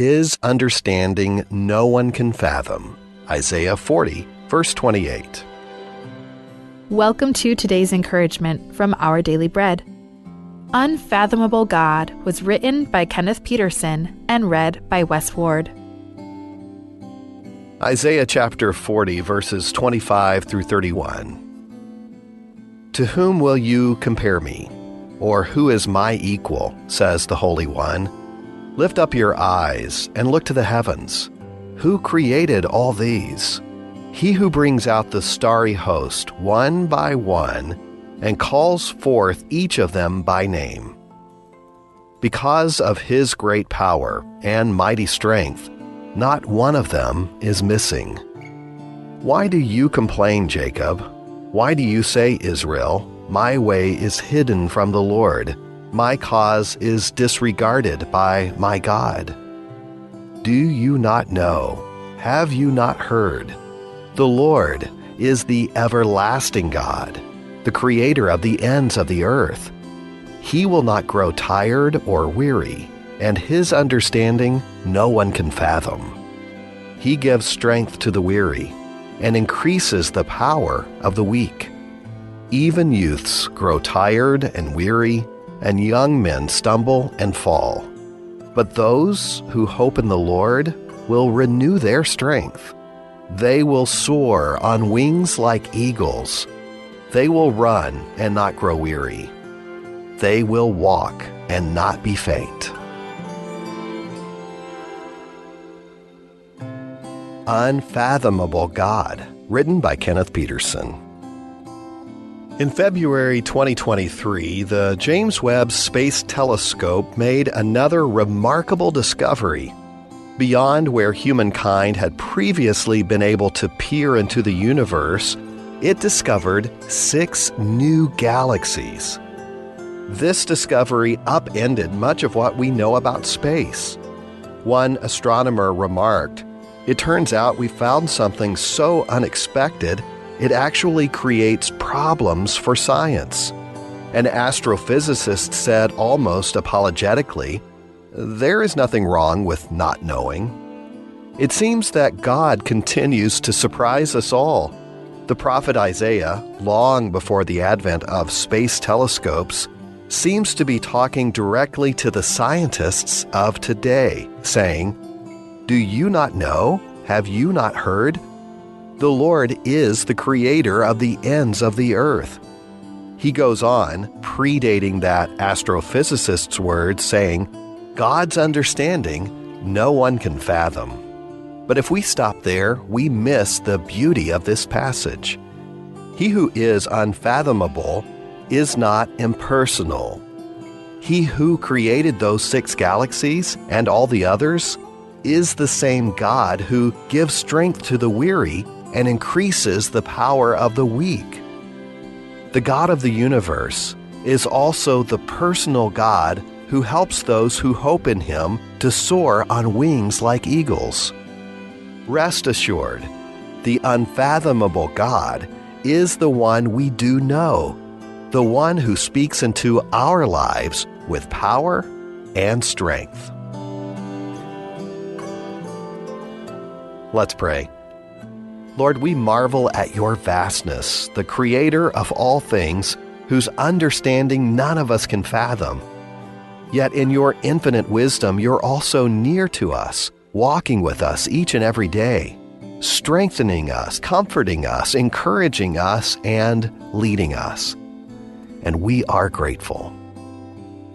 his understanding no one can fathom. Isaiah 40, verse 28. Welcome to today's encouragement from Our Daily Bread. Unfathomable God was written by Kenneth Peterson and read by Wes Ward. Isaiah chapter 40, verses 25 through 31. To whom will you compare me? Or who is my equal, says the Holy One. Lift up your eyes and look to the heavens. Who created all these? He who brings out the starry host one by one and calls forth each of them by name. Because of his great power and mighty strength, not one of them is missing. Why do you complain, Jacob? Why do you say, Israel, my way is hidden from the Lord, my cause is disregarded by my God? Do you not know? Have you not heard? The Lord is the everlasting God, the creator of the ends of the earth. He will not grow tired or weary, and his understanding no one can fathom. He gives strength to the weary and increases the power of the weak. Even youths grow tired and weary, and young men stumble and fall. But those who hope in the Lord will renew their strength. They will soar on wings like eagles. They will run and not grow weary. They will walk and not be faint. Unfathomable God, written by Kenneth Peterson. In February 2023, the James Webb Space Telescope made another remarkable discovery. Beyond where humankind had previously been able to peer into the universe, it discovered 6 new galaxies. This discovery upended much of what we know about space. One astronomer remarked, "It turns out we found something so unexpected, it actually creates problems for science." An astrophysicist said almost apologetically, "There is nothing wrong with not knowing." It seems that God continues to surprise us all. The prophet Isaiah, long before the advent of space telescopes, seems to be talking directly to the scientists of today, saying, "Do you not know? Have you not heard? The Lord is the creator of the ends of the earth." He goes on, predating that astrophysicist's words, saying, "God's understanding no one can fathom." But if we stop there, we miss the beauty of this passage. He who is unfathomable is not impersonal. He who created those 6 galaxies and all the others is the same God who gives strength to the weary and increases the power of the weak. The God of the universe is also the personal God who helps those who hope in him to soar on wings like eagles. Rest assured, the unfathomable God is the one we do know, the one who speaks into our lives with power and strength. Let's pray. Lord, we marvel at your vastness, the creator of all things, whose understanding none of us can fathom. Yet in your infinite wisdom, you're also near to us, walking with us each and every day, strengthening us, comforting us, encouraging us, and leading us. And we are grateful.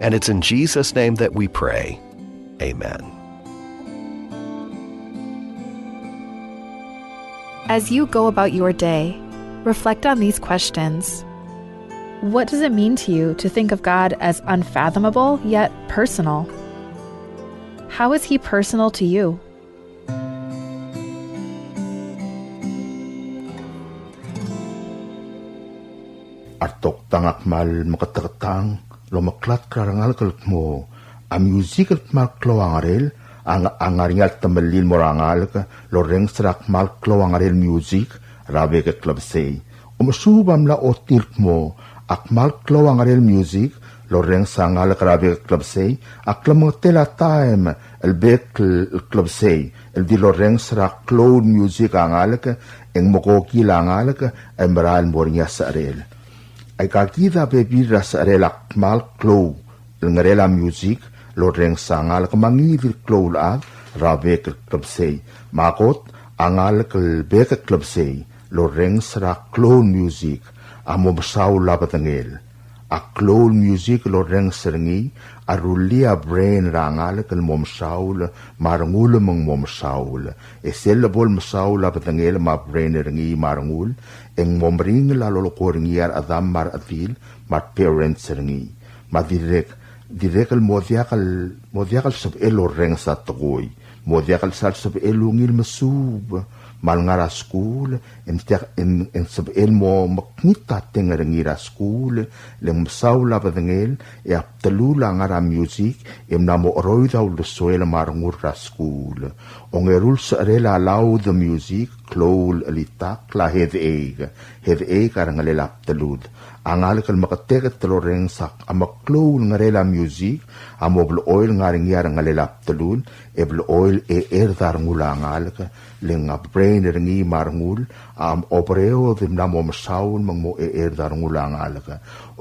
And it's in Jesus' name that we pray. Amen. As you go about your day, reflect on these questions. What does it mean to you to think of God as unfathomable yet personal? How is he personal to you? Artok tangak mal makatakatang lo maklat karangal kalut mo a music at mal kloangarel ang angaringal tamalil morangal ka lo reng srak mal kloangarel music rabe ka club say umasubam la otilt mo ak mal kloangarel music loreng sangal karabe club say aklam tela time el bek club say el di loreng sra cloud music angalaka eng moko kilangalaka embral mornya sarel ay kakita bebi rasarel akmal cloud ngarela music loreng sangal kamangivil cloud a rabe club say makot angal kel bek club say loreng sra cloud music amo saw labatangel a cloud music loreng serengi arulia brain rangal kel mom saul marangul mom saul esel bol saul labatangel ma brain rengi marangul eng mom ring la lo koringiar adam mar atil mar parents serengi ma direk el modiakal sab eloreng sa toy modiakal sab elungil masub mal ngara school en sab el mo maknita tengerengira school lem saula badengel e aptelula ngara music em namo roida ul soel marngur ra school ongerul sarela allow the music clol alitak la head egg arangale aptelud angal kal makateket teloreng sak amaklol ngarela music amobl oil ngaring yar ngale aptelud ebl oil dar ngulangal lenga brain rengi marngul obreo dim namo masaun mangmo dar ngulangal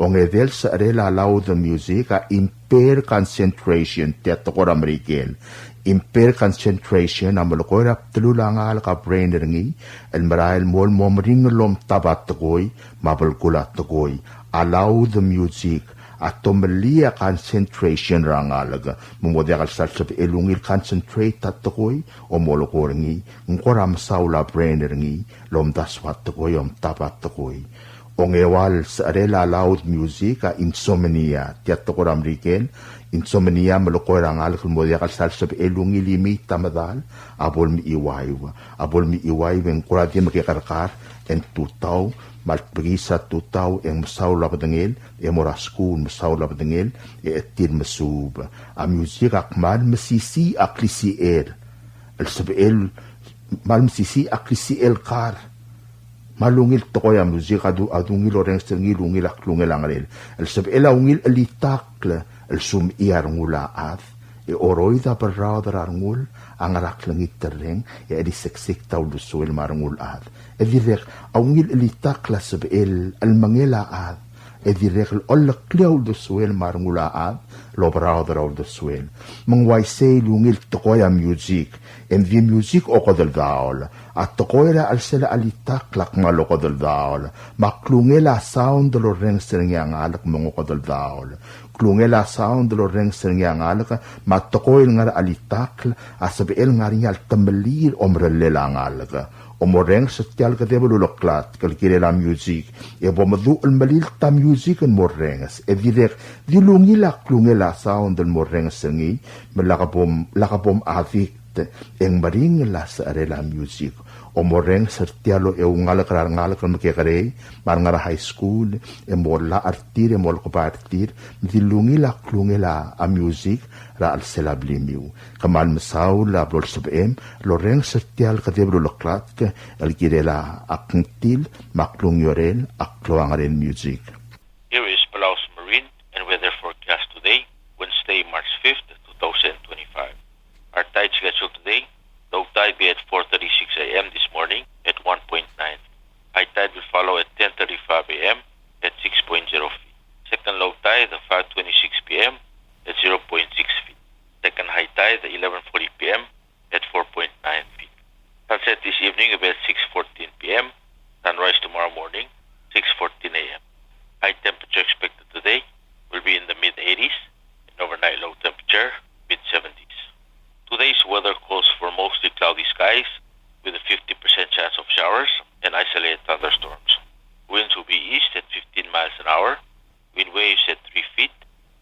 onge del sarela allow the music a impair concentration tetokor american impair concentration amalokora tululangal ka brain rengi el marail mol momring lom tabat toy mabel kulat toy allow the music atomelia concentration rangalaga mumodiakal salsab elungil concentrate tatoy o molokoringi ngoram saula brain rengi lom daswat toy om tabat toy ongewal sarela loud music a insomnia tetokor american insomnia malokorangal mumodiakal salsab elungi limit tamadal abol mi iwai wen kuradi makikarkar en tutau malprisa tutau en saula badengel e moraskun saula badengel e etir mesub a music akmal mesisi aklisi el sbel mal mesisi aklisi el kar malungil tokoya music adungil oreng stengil ungil aklungel angrel el sbel ungil elitakle el sum iar ngulaat e oroida berradar ngul angarak langit tereng e edi seksik tau dusuel marngul ad e direk aungil elitak la sebel al mangela ad e direk ol kliau dusuel marngula ad lo berradar al dusuel mangwai se lungil tokoya music en vi music o kodel daol at tokoya al sela alitak lak malo kodel daol maklungela sound lo reng sereng alak mongo kodel daol klungela sound lo reng sereng alaka matokoil ngar alitak asabel ngarial temelir omrelela ngalaka omoreng setial ka debulu loklat kalkire la music e bomadu al malil ta music en morengs e direk dilungila klungela sound el moreng sengi melakabom avik eng maring la sarela music omoreng sertialo e ungalakar ngalakar makekare marngara high school e mola artir e mol kopartir dilungila klungela a music ra al selablimiu kamal mesau la bol sebem loreng sertial kadebro loklat el kirela akntil maklung yorel akloangaren music. Here is Palauan marine and weather forecast today, Wednesday, March 5th, 2025. Our tide schedule today, low tide be at 4:36 a.m. this morning at 1.9. High tide will follow at 10:35 a.m. at 6.0 feet. Second low tide at 5:26 p.m. at 0.6 feet. Second high tide at 11:40 p.m. at 4.9 feet. Sunset this evening about 6:14 p.m. Sunrise tomorrow morning 6:14 a.m. High temperature expected today will be in the mid-80s and overnight low temperature mid-70s. Today's weather calls for mostly cloudy skies with a 50% chance of showers and isolated thunderstorms. Winds will be east at 15 miles an hour, wind waves at 3 feet,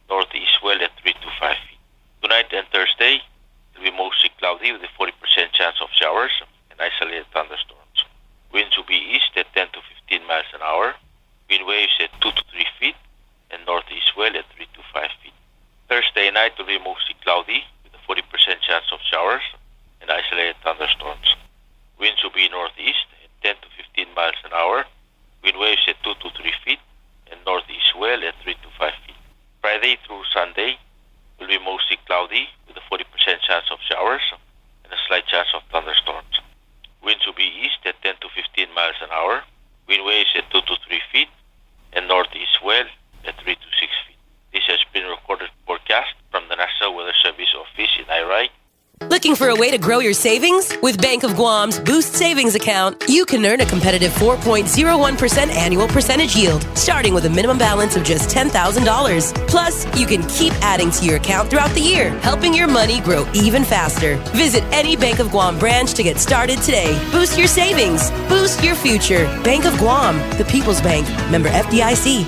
northeast swell at 3 to 5 feet. Tonight and Thursday will be mostly cloudy with a 40% chance of showers and isolated thunderstorms. Winds will be east at 10 to 15 miles an hour, wind waves at 2 to 3 feet, and northeast swell at 3 to 5 feet. Thursday night will be mostly cloudy, 40% chance of showers and isolated thunderstorms. Winds will be northeast at 10 to 15 miles an hour, wind waves at 2 to 3 feet, and northeast swell at 3 to 5 feet. Friday Saturday through Sunday will be mostly cloudy with a 40% chance of showers and a slight chance of thunderstorms. Winds will be east at 10 to 15 miles an hour, wind waves at 2 to 3 feet, and northeast swell at 3 to 6 feet. This has been recorded forecast from the National Weather Service Office in Irai. Looking for a way to grow your savings? With Bank of Guam's Boost Savings Account, you can earn a competitive 4.01% annual percentage yield, starting with a minimum balance of just $10,000. Plus, you can keep adding to your account throughout the year, helping your money grow even faster. Visit any Bank of Guam branch to get started today. Boost your savings. Boost your future. Bank of Guam, the People's Bank. Member FDIC.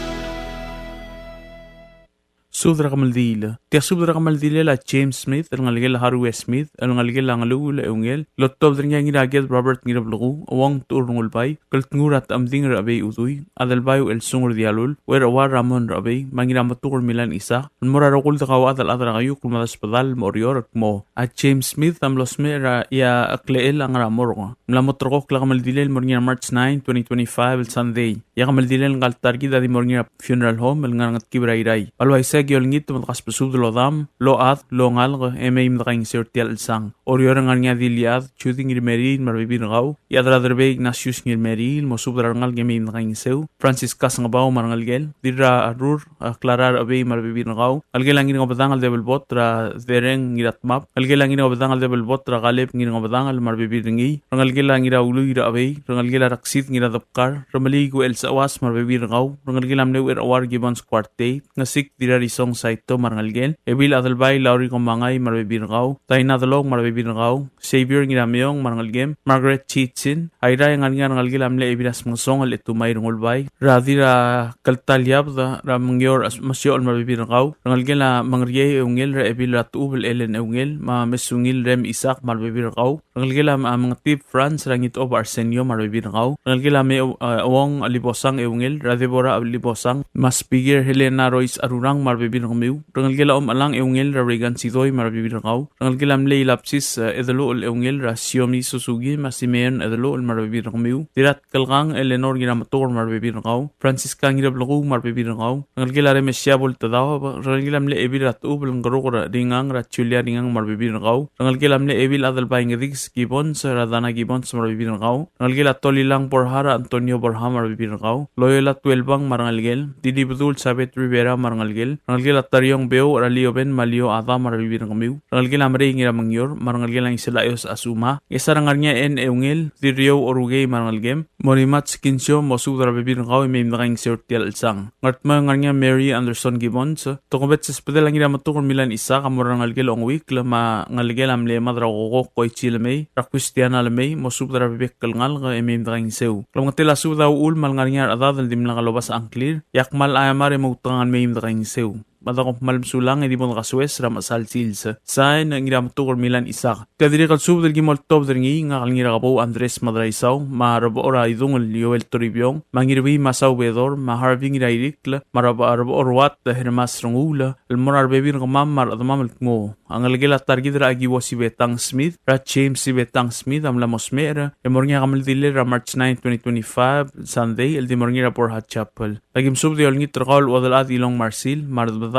Sudra kamaldila. Tia sudra kamaldila la James Smith, ang ngaligel Harvey Smith, ang ngaligel ang lugul ungel. Lottob drin yang ngiragel Robert ngirablugu, awang turungul bay, kaltngurat amding rabe utuy, adalbayo el sungur dialul, wer awar ramon rabe, mangiramatukul milan isa, murarokul takaw adal kayo kumadas padal morior mo. At James Smith am losme ra ya akleel ang ramor. Mlamotrokok la kamaldila morning March 9, 2025 Sunday. Ya kamaldila ang kaltargi dadi morning funeral home el ngangat kibrairay. Alway gyol ngit matkas pesud lo dam lo at lo ngal emaim dakaing sertial sang orior ngal nga diliad shooting merin marbibin gaw yadra derbe ignatius ngil meril mo subdar ngal emaim dakaing seu franciscas ngabaw marngal gel dira arur klarar abe marbibin gaw algelangin nga badangal debel botra dereng ngirat map algelangin nga badangal debel botra galep ngin nga badangal marbibin ngi rangal gelang ira ulu ira abe rangal gela raksit ngira dapkar ramali go el sawas marbibin gaw rangal gelam ne wer awar gibons quartet ngasik dira song saito marngalgel ebil adalbay lauri komangay marbibirgaw tainadalong marbibirgaw savior ngiramyong marngalgem Margaret Chitsin ayra yang ngalgel amle ebilas mngsong al etumay rungulbay radira kaltalyab da ramngyor masyo al marbibirgaw rangalgel mangriye ungel ra ebil ratubel elen ungel ma mesungil rem isak marbibirgaw rangalgel mga tip France rangit of Arsenio marbibirgaw rangalgel me awong alibosang ungel radebora alibosang mas bigger Helena Royce arurang marbibin kamiw rangal gila alang eungel ra Regan Sidoy marbibin kaw rangal gila amlay lapsis edalo ul eungel ra Xiaomi Suzuki masimen edalo ul marbibin kamiw dirat kalgang Eleanor gina mator marbibin kaw Francisca ngira blogu marbibin kaw rangal gila re mesyabol tadaw rangal gila amlay ebil rat ubel ngorokora ringang ra Julia ringang marbibin kaw rangal gila amlay ebil adal bay ngrigs Gibbons ra Dana Gibbons marbibin kaw rangal gila tolilang Borhara Antonio Borja marbibin kaw Loyola 12 bang marangal gel Didi Budul Sabet Rivera marangal gel rangalgil at taryong beo ralio ben malio ata marabibin kamiw rangalgil amre ngira mangyor marangalgil ang isilayos asuma isa rangalnya en eungil dirio orugay marangalgem morimat skinsyo mosu darabibin kaw may nakaing sertial sang ngartma ngarnya Mary Anderson Gibbons tokobet sa hospital ang ngira matukol milan isa kamurangalgil ong week lama ngalgil amle madrako koy chilmay rakwistiana lamay mosu darabibik kalngal ka may nakaing sew kamangatila su daw ul malngarnya adadal dimlang kalobas ang clear yakmal ayamare mautangan may nakaing sew madakong malamsulang hindi mo nakaswes ramasal sils sa nangiram tukor milan isak kadiri kalsub del gimol top dringi nga kalngira kapo Andres Madraisaw marabo ora idungol Yoel Toribiyong mangirwi masaw bedor maharving irairikla marabo orwat hermas rungula almorar bebir kamam maradamam mo ang algela targidra agiwa si Betang Smith ra James si Betang Smith amla mosmera emornya kamaldile ra March 9 2025 Sunday el dimorngira por Hat Chapel lagim sub de olngit traqal wadalat ilong Marsil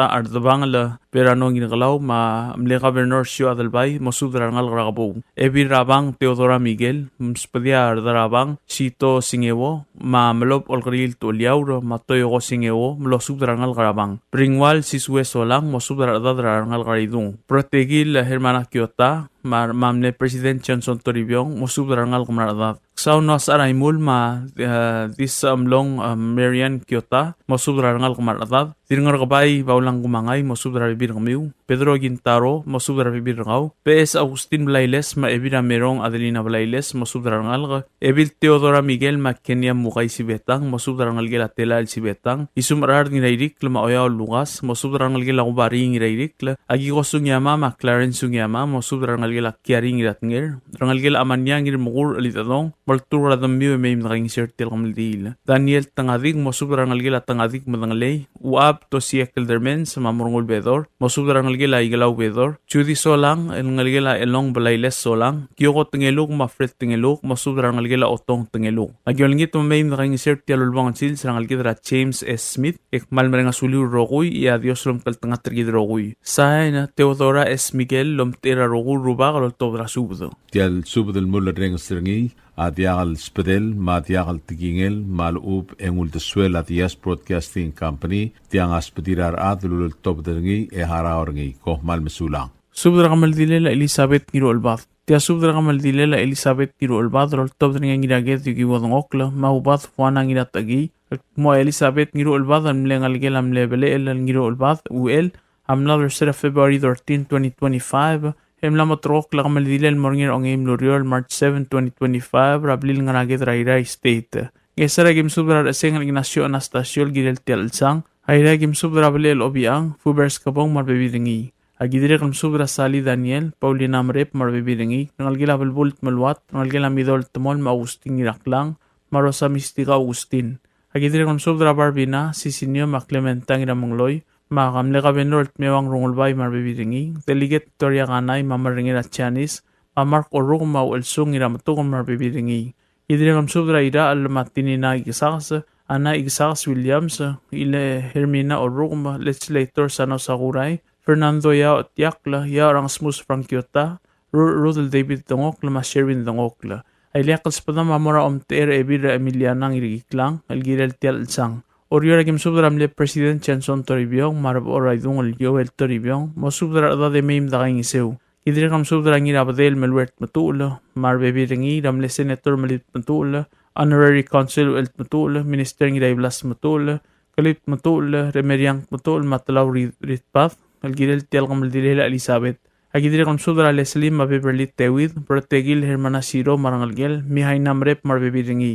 ardabangala perano ginagalaw ma amle Governor Sio Adalbay mosudra ngal ragabo ebi rabang Teodora Miguel mspadia ardarabang Sito Singewo ma melop olgril toliauro matoyo go Singewo mlosudra ngal rabang Pringwal Sisweso lang mosudra adadra ngal garidung protegil hermana Kiota mamle President Johnson Toribiyong mosudra ngal kumaradat Sao no saraimul ma this long Marian Kiota mosudra ngal kumaradat Tiringar kabay baulang kumangay mosudra bibir kamiw Pedro Gintaro mosudra bibir ngaw PS Agustin Blailes ma ebira merong Adelina Blailes mosudra ngal ebil Teodora Miguel ma Kenya mukay si Betang mosudra ngal gela tela si Betang isumrar ni Rairik ma oya Lugas mosudra ngal gela kubari ni Rairik agi kosung yama ma Clarence yama mosudra ngal gela kiaring irat ngir rangal gela amanya ngir mugur alitadong baltur radam miu meim naging sertil kamaldil Daniel tangadik mosub rangal gela tangadik madangalay uab to siek eldermen sa mamurungol bedor mosub rangal gela igalaw bedor chudi solang rangal gela elong balayles solang kiyoko tengeluk mafret tengeluk mosub rangal gela otong tengeluk agyolngit meim naging sertil ulbang sil rangal gela James S. Smith ekmal merenga suliu rogoy ia Dios lom kaltangat tergid rogoy saina Teodora S. Miguel lom tera rogu ruba galol tobra subdo. Tial subdel mulla reng stringi adiagal spedel ma diagal tigingel mal up engul de suela dias broadcasting company tiang aspedirar adlul tobderngi e haraorngi ko mal mesulang. Subdra kamal dilela Elizabeth ngiro olbath. Tia subdra kamal dilela Elizabeth ngiro olbath rol tobderngi ngiraget yugi wadong okla maubath fuana ngiratagi mo Elizabeth ngiro olbath amlengal gelam lebele el ngiro olbath uel Amnal Sera February 13, 2025. Hemla matrok la kamalidilel morngir ongim luriol March 7, 2025. Rablil nga nagit Rairai State. Ngesara gim subra aseng ang Ignacio Anastasio girel tialsang. Hayra gim subra balil obiang. Fubers kabong marbebiringi. Agidire kam subra Sali Daniel. Paulina Mrep marbebiringi. Nangalgila balbult malwat. Nangalgila midol temol ma Agustin Iraklang. Marosa Mistika Agustin. Agidire kam subra Barbina. Sisinio ma Clementang Iramangloy. Makamle ka benort mewang rungulbay marbebiringi. Delegate Victoria Kanay mamaringi at Chanis. Mamark oruk mau elsung iramatukon marbebiringi. Idire kam subra ira alamatini na igisakas. Ana igisakas Williams. Ile Hermina oruk legislator Sano Sakuray. Fernando Yao at Yakla. Yao Rangsmus Frankiota. Rudel David Dongokla ma Sherwin Dongokla. Ay liakal spada mamora omteer ebira Emiliana ngirigiklang. Algirel tial sang. Oriora gim subdra amle President Chanson Toribiong marab oraidung al Joel Toribiong mo subdra da de meim da ging iseu idire kam subdra ngira abdel melwert matul marbe biringi ramle Senator malit matul Honorary Council el matul Minister ngira iblas matul kalip matul remeriang matul matlaw ritpath algirel tial kam dilela Elizabeth agidire kam subdra Leslie mabeberlit tewid protegil hermana siro marangalgel mihay namrep marbe biringi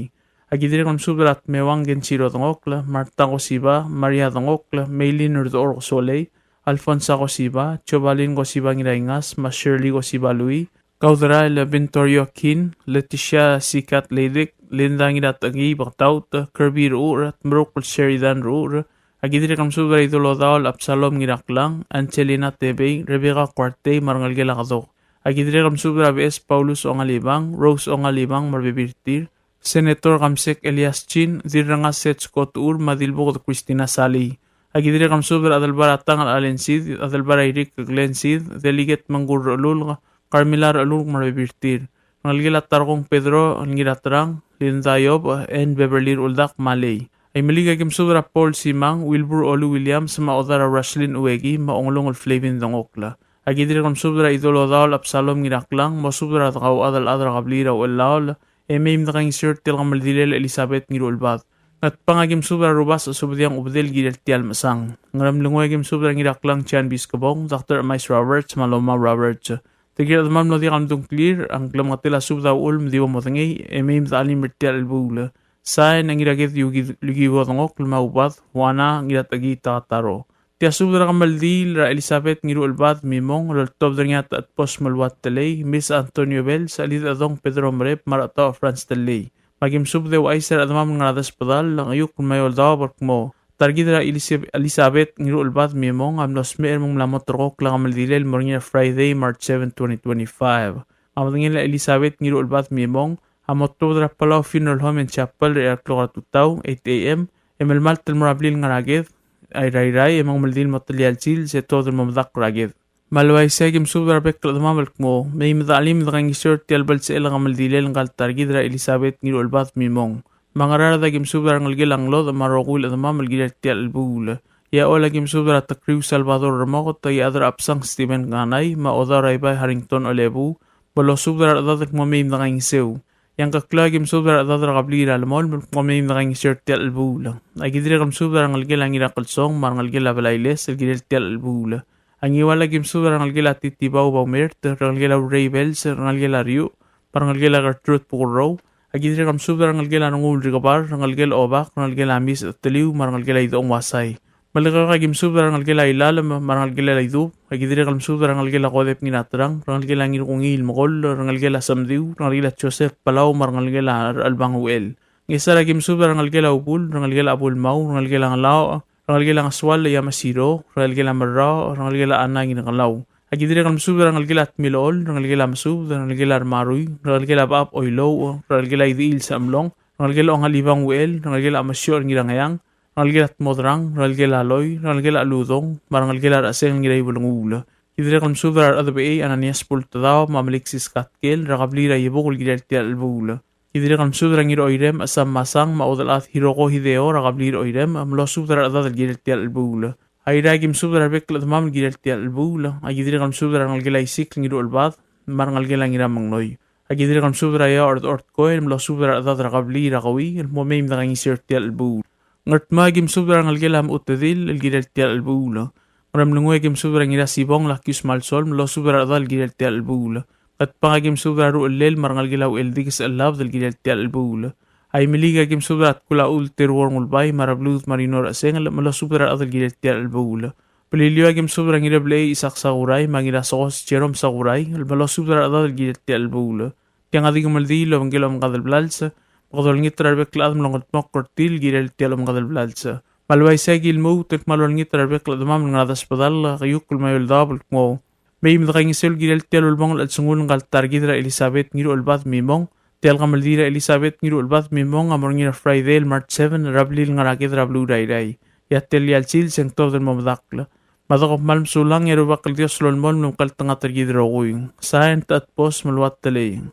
Agidire kam subrat mewang gen siro tongokla, Marta Kosiba, Maria tongokla, Maylin Urdor Soley, Alfonsa Kosiba, Chobalin Kosiba ngiraingas, Ma Shirley Kosiba Louis, Kaudra el Ventorio Kin, Leticia Sikat Ledik, Linda ngiratagi baktaut, Kirby Ruur, Mrokul Sheridan Ruur, Agidire kam subra idolo daol Absalom ngiraklang, Angelina Tebe, Rebecca Cuarte, Marangalgela kadok. Agidire kam subra BS Paulus Ongalibang, Rose Ongalibang marbibirtir, Senator Kamsek Elias Chin, Diranga Setskot Ur, Madilbog Christina Sali. Agidire kam subra adalbar atang alensid, adalbar Eric Glensid, Delegate Mangur Ulul, Carmilar Ulul marbibirtir. Ngalgila Tarkong Pedro, Ngiratrang, Lindayob, and Beverly Uldak Malay. Ay maliga kim subra Paul Simang, Wilbur Olu Williams, maodara Rushlin Uegi, maonglong ul Flavin Dongokla. Agidire kam subra idolo daol Absalom ngiraklang, mo subra takaw adal adra kablira o laol, Emeim na kang sir til kamal dilel Elizabeth ngiro ulbat. At pangagim subra rubas o subyang ubdel girel tial masang. Ngaram lungwagim subra ngiraklang Chan Biskabong, Dr. Mice Roberts, Maloma Roberts. Tigil admam no di kamdong clear, ang klamatila subda ulm diwa motangay, emeim ta alim mertial albula. Sain ang iragit yugi wotangok, lumaubat, wana ngiratagi takataro. Tia subra kamal dil ra Elizabeth ngiro ulbat mimong, lortob danyat at pos malwat talay, Miss Antonio Bell, sa alit adong Pedro Mrep, marataw France talay. Magim subdew ay sir adamam ng radas padal, lang ayuk kung may oldaw bark mo. Targit ra Elizabeth ngiro ulbat mimong, amnos meer mong lamot rokok lang kamal dilel morning Friday, March 7, 2025. Amatangin la Elizabeth ngiro ulbat mimong, amot to dra Palauan Funeral Home and Chapel, reaklok ratutaw, 8 a.m. Emelmal telmorablil nga ragit, ay rayray emang maldil material sil se todo mamak ragid. Malway segim subra bekla damamalk mo, may madalim kang isort tialbal sa ilang maldilel ngal targid ra Elizabeth ngiro ulbat mimong. Mga rarada gim subra ngalgil ang lod marokul at damamalgil tial albul. Ya ola gim subra ta Crew Salvador Ramokot tay adra apsang Stephen Ganay, maoda raybay Harrington Olebu, balo subra adadak mo may kang isew. Yang kaklagim subra adadra kablira alamol, mulkumim na kang isert tial albula. Ay gidire kam subra ngalgil ang irakalsong, marangalgil abalayles, algil tial albula. Ang iwala gim subra ngalgil atitibaw baumert, rangalgil Rebels, rangalgil Ryu, parangalgil Gertrude Pukuro. Ay gidire kam subra ngalgil anong ulrikabar, rangalgil Obak, rangalgil Amis at Taliw, marangalgil Idong Wasay. Malika kagim subra rangal gila ilalam marangal gila idu agidire kalm subra rangal gila kodep nginatrang rangal gila ngir kungil mogol rangal gila samdiu rangal gila Joseph Palau marangal gila albanguel ngisa ragim subra rangal gila upul rangal gila apul mau rangal gila ngalaw rangal gila ngaswal ya masiro rangal gila marra rangal gila anang ngalaw agidire kalm subra rangal gila atmilol rangal gila masub rangal gila marui rangal gila bap oilo rangal gila idil samlong rangal gila ngalibang wel rangal gila amasyor ngirangayang rangal modrang, rangal loy, rangal ludong, marangal aseng ngiray bulungula. Idire kalm subra adabe ananias pultadaw, mamalixis katkel, rakablira yebokul giral tial albula. Idire kalm subra ngir oirem asam masang maudal at hiroko hideo rakablir oirem amlo subra adal giral tial albula. Ayra gim subra bekla tamam giral tial albula. Agidire kalm subra rangal isik ngir ulbad, marangal ngira mangnoy. Agidire kalm subra ya ord koel mlo subra adal rakablira qawi, almomem daging sir tial albula. Ngart magim subra ngal gelam utadil el gidel tial albula. Maram nungwegim subra ngira sibong lakis malsol mlo subra dal gidel tial albula. Kat pangagim subra ru el marangal gilaw el digis alab del gidel tial albula. Ay miliga gim subra at kula ul terwar ngulbay marablut marinor aseng mlo subra dal gidel tial albula. Pelilio agim subra ngira blay isak saguray mangira sokos cherom saguray mlo subra dal gidel tial albula. Tiang adigum aldilo ngilom kadal blalsa. Pagdol ngitra bekla mlongot mokortil girel tialom kadal blalsa. Malway sagil mo tek malwal ngitra bekla damam ngadas padal kayukul mayol double mo. May imdakang isel girel tialol bang at sungul ngal targidra Elizabeth ngiro ulbat mimong. Tial kamaldira Elizabeth ngiro ulbat mimong amor ngira Friday March 7 rablil ngarakidra blue day. Yatel yalsil seng tov del momadakla. Madakop malm sulang yaro bakal dios lolmol nungkal tanga targidra uing. Saint at pos malwat talaying.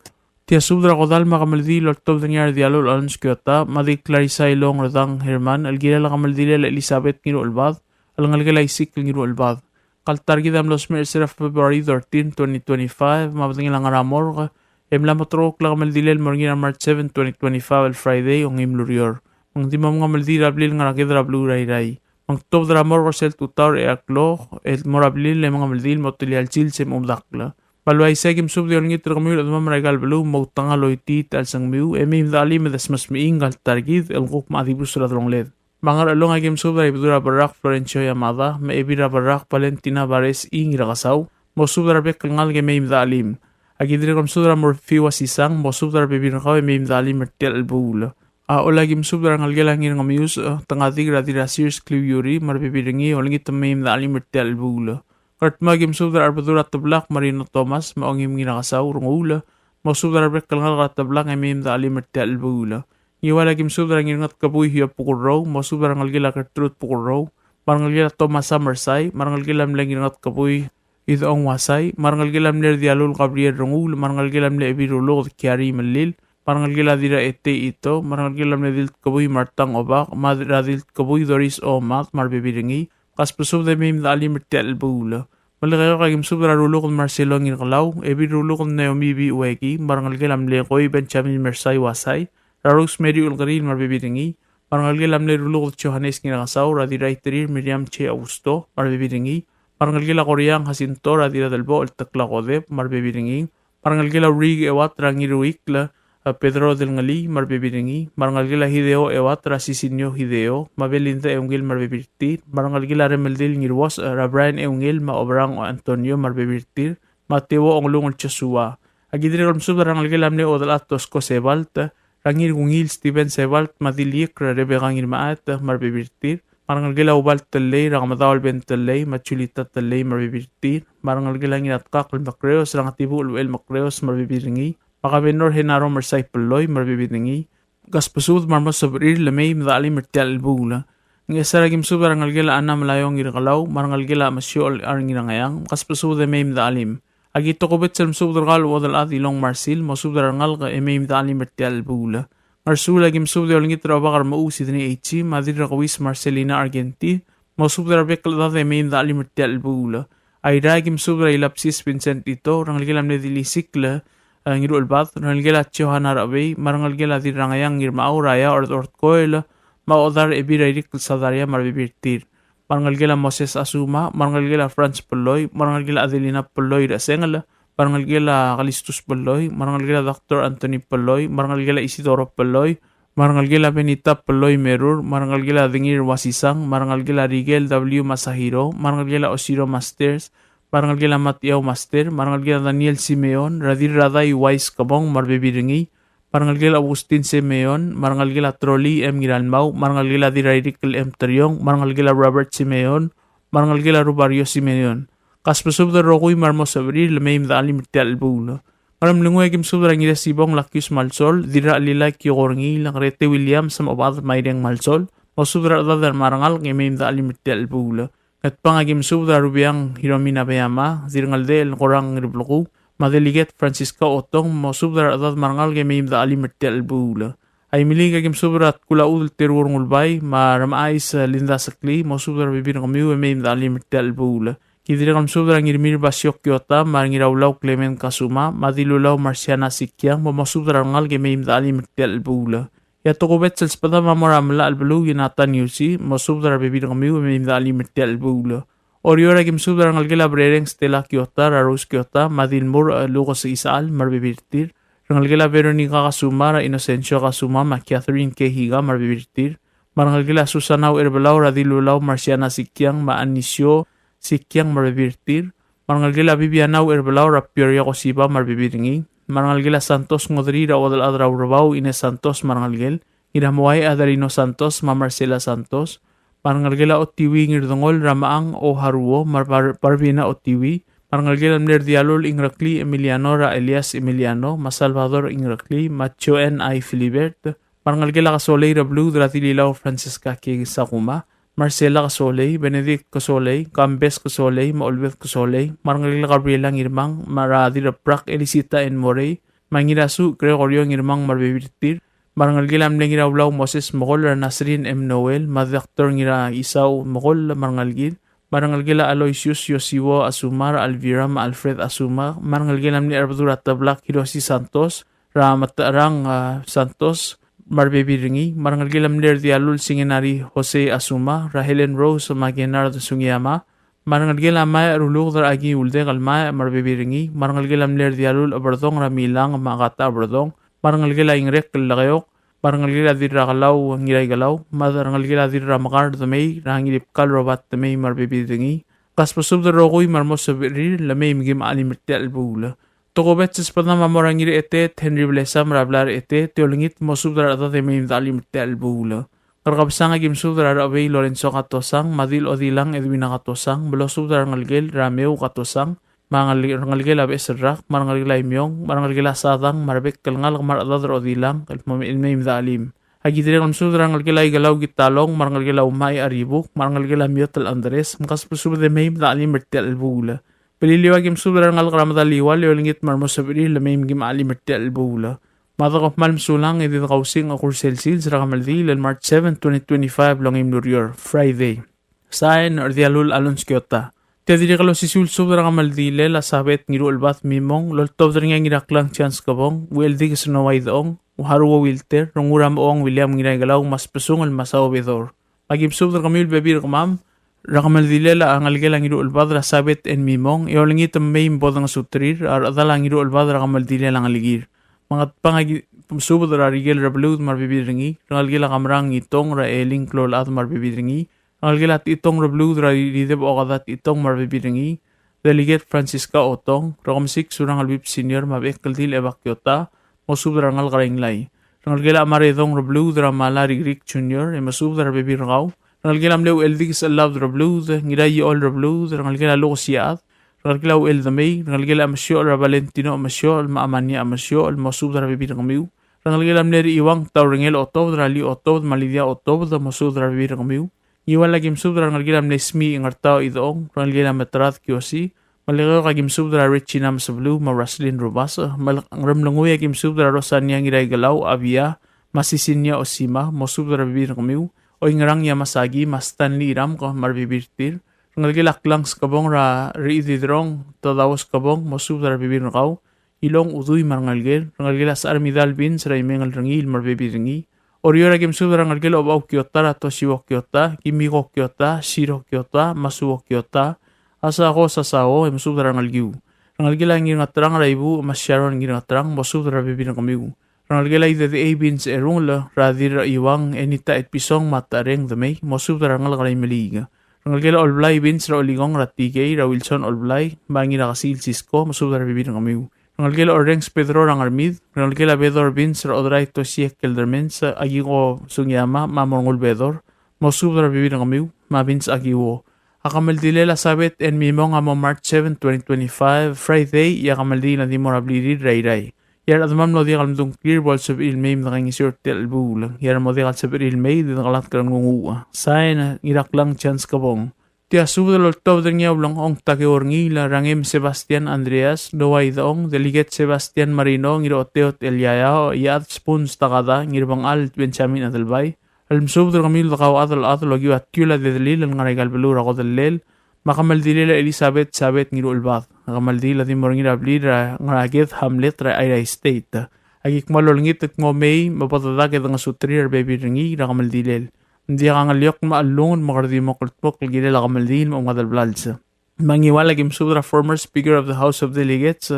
Tia subra kodal makamaldil or top danyar dialol alons kyota madi Clarissa ilong rodang Herman algira la kamaldile la Elizabeth ngiro ulbad alangalgala isik ngiro ulbad kaltargidam los mercer of February 13, 2025 mabding lang aramor emla motrok la kamaldile morngira March 7, 2025 al Friday ong imlurior mang dimam kamaldil ablil ngarakidra blue ray mang top dramor sel tutar e aklo el morablil le kamaldil motilial chil sem umdakla Palway sagim sub diol ngit ramil at mamragal belu mo tangaloy tit al sang miu emim dali medas mas miingal targid el guk madibus radrong led. Mangar along agim sub dari bidura barak Florencio Yamada me ebira barak Valentina Bares ingira kasaw mo sub dari bek ngal ge meim dalim. Agidire kom sub dari morfiwa sisang mo sub dari bebir kaw meim dalim mertial al bula. Ola agim sub dari ngal gelangin ngamius tangadig radira sears cliuri marbebiringi olingit meim dalim mertial al bula. Kart magim subdar arbadura tablak Marino Thomas maongim ginakasaw rungula mo subdar arbekal ngal tablak emim da alimerti albula iwala gim subdar ngingat kabuy hiya pukurro mo subdar ngal gila Gertrude pukurro marangal gila Thomas Summersay marangal gilam lang ngingat kabuy idong wasay marangal gilam ler dialul Gabriel rungul marangal gilam le ebirulog kiari malil marangal gila dira ete ito marangal gilam le dilt kabuy Martang Obak madra dilt kabuy Doris Omat marbebiringi Kas pusub de mim da alimerti albula. Malagayo kagim subra rulo kon Marcelo ngirkalaw, ebi rulo kon Naomi B. Uwegi, marangal gelam le koy Benjamin Mersay wasay, Rarux Mary Ulgaril marbebiringi, marangal gelam le rulo kon Johannes ngirakasaw, radira itirir Miriam Che Augusto, marbebiringi, marangal gela Koreang Jacinto, radira delbo el taklakodep, marbebiringi, marangal gela Rig ewat rangiruikla, Pedro del Ngali marbebiringi marangal gila Hideo ewat rasisinyo Hideo mabelinta eungil marbebirtir marangal gila Remeldil ngirwas Rabrian eungil maobrang o Antonio marbebirtir Mateo onglungol Chasua agidire kolm subrangal gila amne odalat tosko sebalt rangir gungil Steven sebalt madilik rebegangir maat marbebirtir marangal gila ubalt talay rangamadawal ben talay machulita talay marbebirtir marangal gila nginatkak makreos rangatibu ulwel makreos marbebiringi Makabenor henaro mersay peloy marbibitingi. Gaspasud marmos sabrir lamay madali mertial albula. Ng esaragim subarangal gila ana malayong irkalaw marangal gila masyo arngirangayang. Gaspasud may madalim. Agito kubit sa subdarangal wadal at ilong marsil mo subdarangal ka may madali mertial albula. Marsula gim subdar ngit rabakar mausi ni H madira kawis Marcelina Argenti mo subdar bekal dati may madali mertial albula. Ay ragim subdar ilapsis Vincent ito rangal gila mnedilikla ngiru albat rangal gela Johanna Rabi marangal gela di rangayang ngirmao raya or koel maodar ebirairik sadaria marbibirtir marangal gela Moses Asuma marangal gela Franz Peloy marangal gela Adelina Peloy rasengal marangal gela Kalistus Peloy marangal gela Dr. Anthony Peloy marangal gela Isidoro Peloy Marangal gila Benita Peloy Merur, marangal gila Dingir Wasisang, marangal gila Rigel W Masahiro, marangal gila Osiro Masters, marangal gila Matiao Master, marangal gila Daniel Simeon, Radir Raday Wise Kabong Marbebiringi, marangal gila Agustin Simeon, marangal gila Trolli M Giranmau, marangal gila Dirairikel M Taryong, marangal gila Robert Simeon, marangal gila Rubario Simeon. Kaspasub da Rokoy Marmos Abril, Lamay Mda Alim Talbulo. Maram lungoy kim subra ngira sibong lakyus malsol, dira alila kiyorngi lang rete William sa mabadat mayreng malsol, o subra dadar marangal ngimim da alimitel bula. Kat pangagim subra rubiang Hiromina Bayama, dirngal del korang ribluku, madeliget Francisca Otong, mo subra dad marangal ngimim da alimitel bula. Ay miling agim subra at kulaul tirurngul bay, maramay sa linda sakli, mo subra bibir kamiu ngimim da alimitel bula. Kidirang subra ngirmir Basyok Kyota, marangirawlaw Clement Kasuma, madilulaw Marciana Sikyang, mamasubra ngal gemeim da alimtel bula. Yato kubet sa spada mamoramla albalu yunatan yusi, masubra bibir kamiu gemeim da alimtel bula. Oriora gim subra ngal gila brereng Stella Kyota, Raros Kyota, madilmur Lucas Isaal, marbibirtir. Ngal gila Veronica Kasuma, ra Inocencio Kasuma, ma Catherine Kehiga, marbibirtir. Marangal gila Susanaw Erbalaw, radilulaw Marciana Sikyang, ma Anisyo, Sikyang marbibirtir, marangal gila Bibianaw Erbalaw Rapioria Kosiba marbibiringi, marangal gila Santos Ngodri Rawadal Adraw Rabaw Ines Santos marangal gil, Iramuay Adarino Santos Ma Marcela Santos, marangal gila Otiwi Ngirdongol Ramaang O Haruo Parvina Otiwi, marangal gila Mner Dialol Ingrakli Emiliano Ra Elias Emiliano, Ma Salvador Ingrakli, Macho N.I. Filibert, marangal gila Kasoley Rablu Dratililaw Francisca K. Sakuma, Marcela Kasoley, Benedict Kasoley, Cambes Kasoley, Maulbeth Kasoley, Marangalila Gabriela Ngirmang, Maradira Prak Elisita and Morey, Mangirasu, Gregorio Ngirmang Marbibirtir, Marangalila Mlengira Ulaw Moses Mogol, Nasrin M. Noel, Madaktor Ngira Isaw Mogol, Marangalgil, Marangalgila Aloysius Yosiwo Asumar, Alvira Alfred Asuma, Marangalgila Mni Arbadura Tablak Hiroshi Santos, Ramatarang Santos, marbebiringi, marangal gilam ler dialul singenari Jose Asuma, Rahelen Rose Magenard Sungyama, marangal gilam may rulug dar agi ulde kalmay marbebiringi, marangal gilam ler dialul abardong ramilang makata abardong, marangal gila ingrek kalagayok, marangal gila dirra kalaw ngiray galaw, marangal gila dirra makar damay, rahangilip kal robat damay marbebiringi, kaspasub dar rokoy marmos sabiri, lamay migim alimirti albula. Tokobet sa spadna mamorangiri ete, Henry Blesam rablar ete, teolingit mosubdar ata temim dalim tel bula. Karkabsang agim subdar abay Lorenzo Katosang, Madil Odilang Edwina Katosang, belosubdar ngalgel Rameo Katosang, mangalgel abe serrak, marangalgel imyong, marangalgel sadang, marbek kalngal maradadar Odilang, kalmamim dalim. Agitire kam subdar ngalgel ay galaw gitalong, marangalgel umay aribuk, marangalgel amyot al Andres, makaspusub de meim dalim tel bula. Peliliwag im subra ngal kramadaliwal yolingit marmosabiri lamim gim alimirti albula. Madakop malm sulang edit kausing akur selsil sa kamaldi lan March 7, 2025 lang im Nurior, Friday. Sain ordialul alons kyota. Tiyadiri kalo sisul subra kamaldi lela sabet ngiru albat mimong loltob dring yang ngiraklang chance kabong weldi kasunaway daong uharuwa wilter runguram oong William ngiragalaw mas pesungal masaw bedor. Magim subra kamil bebir kamam Rakamal dilela ang algelang iru albadra sabit en mimong, iolingit ang may imbodang sutrir, ar adalang iru albadra rakamal dilela ang aligir. Mga pangagi subod ra rigel rablud marbibiringi, rangalgela kamrang itong ra eling klol at marbibiringi, rangalgela at itong rablud ra rideb okadat itong marbibiringi, Delegate Francisca Otong, rakamsik surang albib senior mabek kaldil evakyota, mosub rangal karinglay. Rangalgela amaredong rablud ra malarigrik junior, emasub ra bibirngaw, rangalgela amlew eldigis alav rablud, ngidayi ol rablud, rangalgela lokosiyaat, rangalgela el damay, rangalgela amasyo ra Valentino amasyo, maamanya amasyo, mosub ra bibirngamiw, rangalgela amleri iwang tawringel otov, rali otov, malidia otov, mosub ra bibirngamiw, iwan lagim sub rangalgela amnesmi ingartao idoong, rangalgela matrat kiosi, malagaw kagim sub ra Richinam sa blue, maraslin rubasa, ramlanguy agim sub ra Rosania ngiday galaw, abia, masisinya osima, mosub ra bibirngamiw, o ingrang ya masagi mas Stanley Ram ko marbibirtir ngalgilak lang skabong ra riididrong tadawas kabong mosub ra bibir nakaw ilong uduy marngalgel ngalgila sa armidal bin sa raimengal rangil marbibiringi oriora gim sub ra ngalgil obaw kyota ra toshiwo kyota kimiko kyota shiro kyota masuwo kyota asa ako sa sao mosub ra ngalgiw ngalgila ngir ngatrang raibu mas sharon ngir ngatrang mosub ra bibir kamiw Rangalgela ida the abins erungla radira iwang enita et pisong matareng the may mosub rangal kalay maliga. Rangalgela olblay bins ra oligong ratigay ra Wilson olblay bangi ra kasil Cisco mosub ra bibir ngamiu. Rangalgela orengs Pedro rangarmid rangalgela bedor bins ra odray to siek keldermens agigo sungyama mamorngul bedor mosub ra bibir ngamiu ma bins agiwo. Akamaldilela sabet en mimong amo March 7, 2025 Friday yakamaldila di morabliri ray. Yar adamam no digal mdung clear ball sab ilmay mnakang isur tel bulang. Yar mo digal sab ilmay di nakalat ka ngungua. Sayang irak lang chance kabong. Tia subdal tob den yaw lang ong take orngila rangem Sebastian Andreas daway daong deliget Sebastian Marino ngiro teot Eliao yat spoons takada ngirbang al Benjamin Adelbay. Alam subdal kamil dakaw adal lagi at kula de delil ang ngaregal belura ko delil. Makamaldila Elizabeth sabet ngiro ulbat. Makamaldila di moringira blira ngagit Hamlet ra ay state. Agik malolngit at mo may mapatadagit ang sutrir baby ringi rakamaldilel. Hindi ka ngalyok maalungon makardi mo kultpok lagila rakamaldil mo ngadal blalsa. Mangiwala gim subra former speaker of the House of Delegates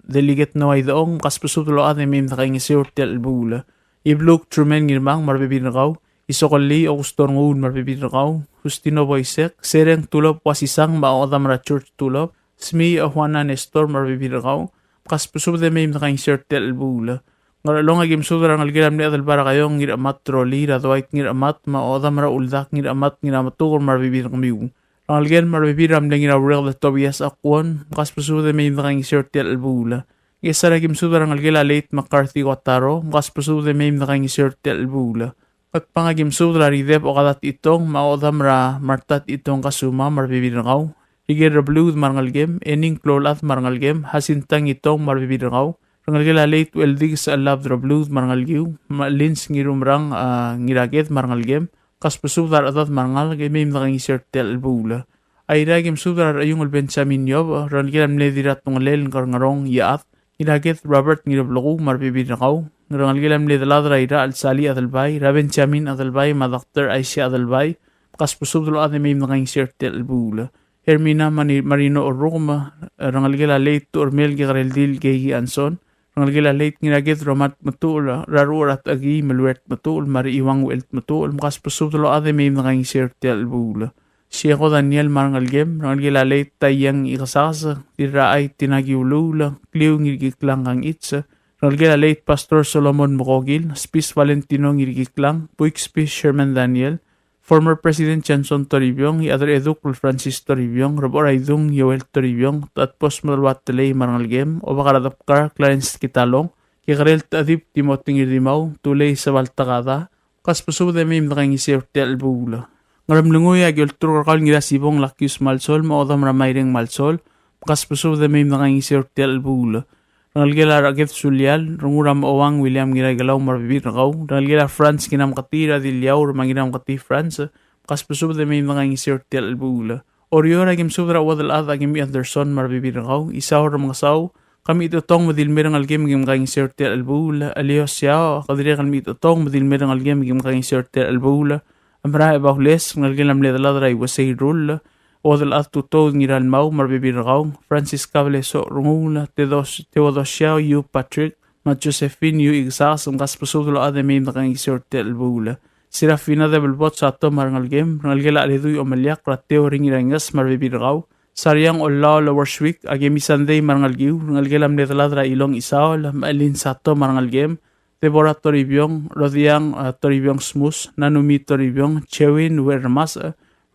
delegate no ay daong kaspasutulo ate may nakaingisir tel bula. Ibluk trumen ngirmang marbibinakaw. Isokali o gustor ngoon marbibinakaw. Justino Boysek, sereng tulop wasisang maodam ra church tulop, smi a Juana Nestor marbibirakaw, kaspusub de may nakaing sirtel bula. Ngaralong agim sudra ng algiram ni adal para kayong ngiramat troli, radwait ngiramat, maodam ra uldak ngiramat ngiramatukor marbibirakaw. Ang algiram marbibiram na ngirawrel at Tobias Akwon, kaspusub de may nakaing sirtel bula. Isa agim sudra ng algila late McCarthy Wataro, kaspusub de may nakaing sirtel bula. At pangagim sudra ridep o kadat itong maodam ra martat itong kasuma marbibirakaw. Rigir ra blue marangalgem, ening klolat marangalgem, hasintang itong marbibirakaw. Rangalgela late weldig sa alab ra blue marangalgiw, malins ngirumrang ngiraget marangalgem, kaspasudar atat marangalgem may nakangisir tel bula. Ay ragim sudra ayong Benjamin Yob, rangalgela mledirat ng lel ngarong yaat, ngiraget Robert ngirablaku marbibirakaw. Ngerangalgilam le daladra ira al-sali adalbay, Raben Chamin adalbay, Madakter Aisha adalbay, kaspusubdalo ate may nakaing sirtel bula. Hermina Marino Orroma, rangalgila late to ormel gigareldil gehi anson, rangalgila late nginaget romat matul, rarurat agi maluert matul, mariiwang welt matul, kaspusubdalo ate may nakaing sirtel bula. Sieko Daniel marangalgem, rangalgila late tayang ikasasa, diraay tinagiulula, kliw ngigiklang kang itsa, Rangalgela late Pastor Solomon Mokogil, Spis Valentino Ngirigiklang, Puig Spis Sherman Daniel, former President Johnson Toribong, Adar Eduk Francis Toribong, Robor Aydung Yoel Toribong, at Post Malwat Telay Marangalgem, o Bakaradapkar Clarence Kitalong, Kikarel Tadip Timothy Ngirdimaw, Tulay sa Baltakada, kaspuso de may nakangisir tel bula. Ngaramlungoy agyol turkakal ngira sibong lakyus malsol, maodam ramayreng malsol, kaspuso de may nakangisir tel bula. Rangalgela Raget Sulyal, Runguram Owang William Giragalaw Marbibirakaw, Rangalgela France Kinam Katira Dilyaw, Manginam Kati France, kaspusub de may mga ngisir tel bula. Oriora agim subra wadal at agim Anderson Marbibirakaw, isaw mga saw, kami itutong madilmirang algim agim ngisir tel bula, alios siya, kadiri kami itutong madilmirang algim agim ngisir tel bula, amra ebahles, ngalgilam ledalada iwasay rule, Odal at tutod ngiral mau marbibirakaw, Francis Cableso Rungula, Teodosiao Yu Patrick, Mat Josephine Yu Igsas, ang kaspusudlo ade may nakangisir tel bula. Serafina de Belbot sa ato marangalgem, rangalgela aliduy omalyak, rateo ringirangas marbibirakaw, Saryang Olaw Lawarswik, agemi Sunday marangalgiw, rangalgelam netaladra ilong isaw, maalin sa ato marangalgem, Deborah Toribyong, Rodiang Toribyong Smus, Nanumi Toribyong, Chewin Wermas,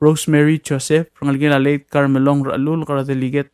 Rosemary Joseph, rangalgila late Carmelong Ralul, karadeliget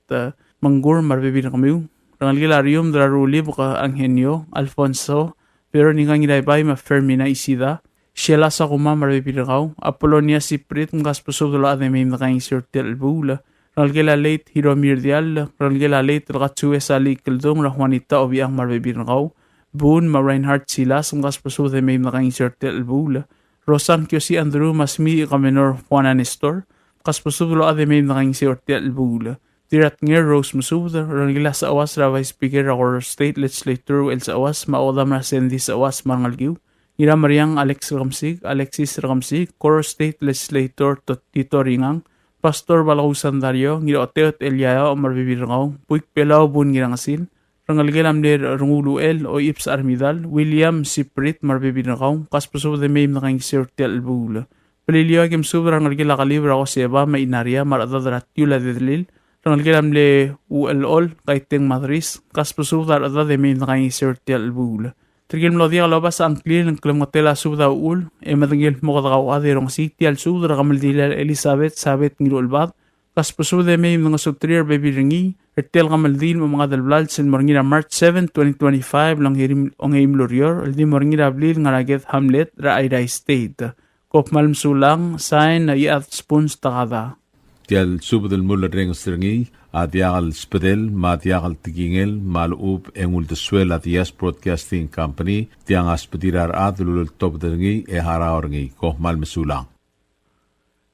Manggur marbibirakaw, rangalgila Rium Draruli, buka Anghenyo, Alfonso, pero ningang ilaybay ma Fermin na isida, Sheila sa kuma marbibirakaw, Apollonia Siprit, mga spasudula at may nakaing sirtel bula, rangalgila late Hiromir Dial, rangalgila late Rakatsue Sali Kildong, Juanita Obiang marbibirakaw, Boone ma Reinhardt Silas, mga spasudula may nakaing sirtel bula, Rosan Kyosi Andrew Masmi Kamenor Juana Nestor, kaspasudulo ade may nakaing si Ortiel Bula. Dirat ngir Rose Masuda, ranggila sa awas ra Vice Speaker or State Legislature el sa awas, maodam na sendi sa awas marangalgiw. Ngira Mariang Alexis Rakamsig, Coro State Legislator Tito Ringang, Pastor Balausan Dario, ngira Oteot Eliao o Marbibirakaw, Puig Pelaw Bun Ngirang Asin, Rangalgelam le rungulu el o ips armidal William Siprit marbibinakaw kaspuso de may nakaing sirtel bula. Paliliyo agim subra rangalgela kalibra ko seba may inaria maradadrat yula dedlil. Rangalgelam le uol kaiteng madris kaspuso daradad de may nakaing sirtel bula. Trigil melodia kalabas ang klil ng klamgatela subda uul matangil mo katakaw adirong siti al subra kamaldila Elizabeth sabet ngilulbad. Kaspuso de may mga sutrir bebiringi Ertel kamaldil mo mga dalblal sin morngina March 7, 2025 lang hirim ongay imlorior aldi morngina ablil nga raget Hamlet ra Iday State. Kop malmsulang sign na iat spoons takada. Tial subadal mula reng stringi at yakal spedel mat yakal tigingel malub engul deswel at Yes Broadcasting Company tiang aspedirar at lulul top dengi haraorngi kop malmsulang.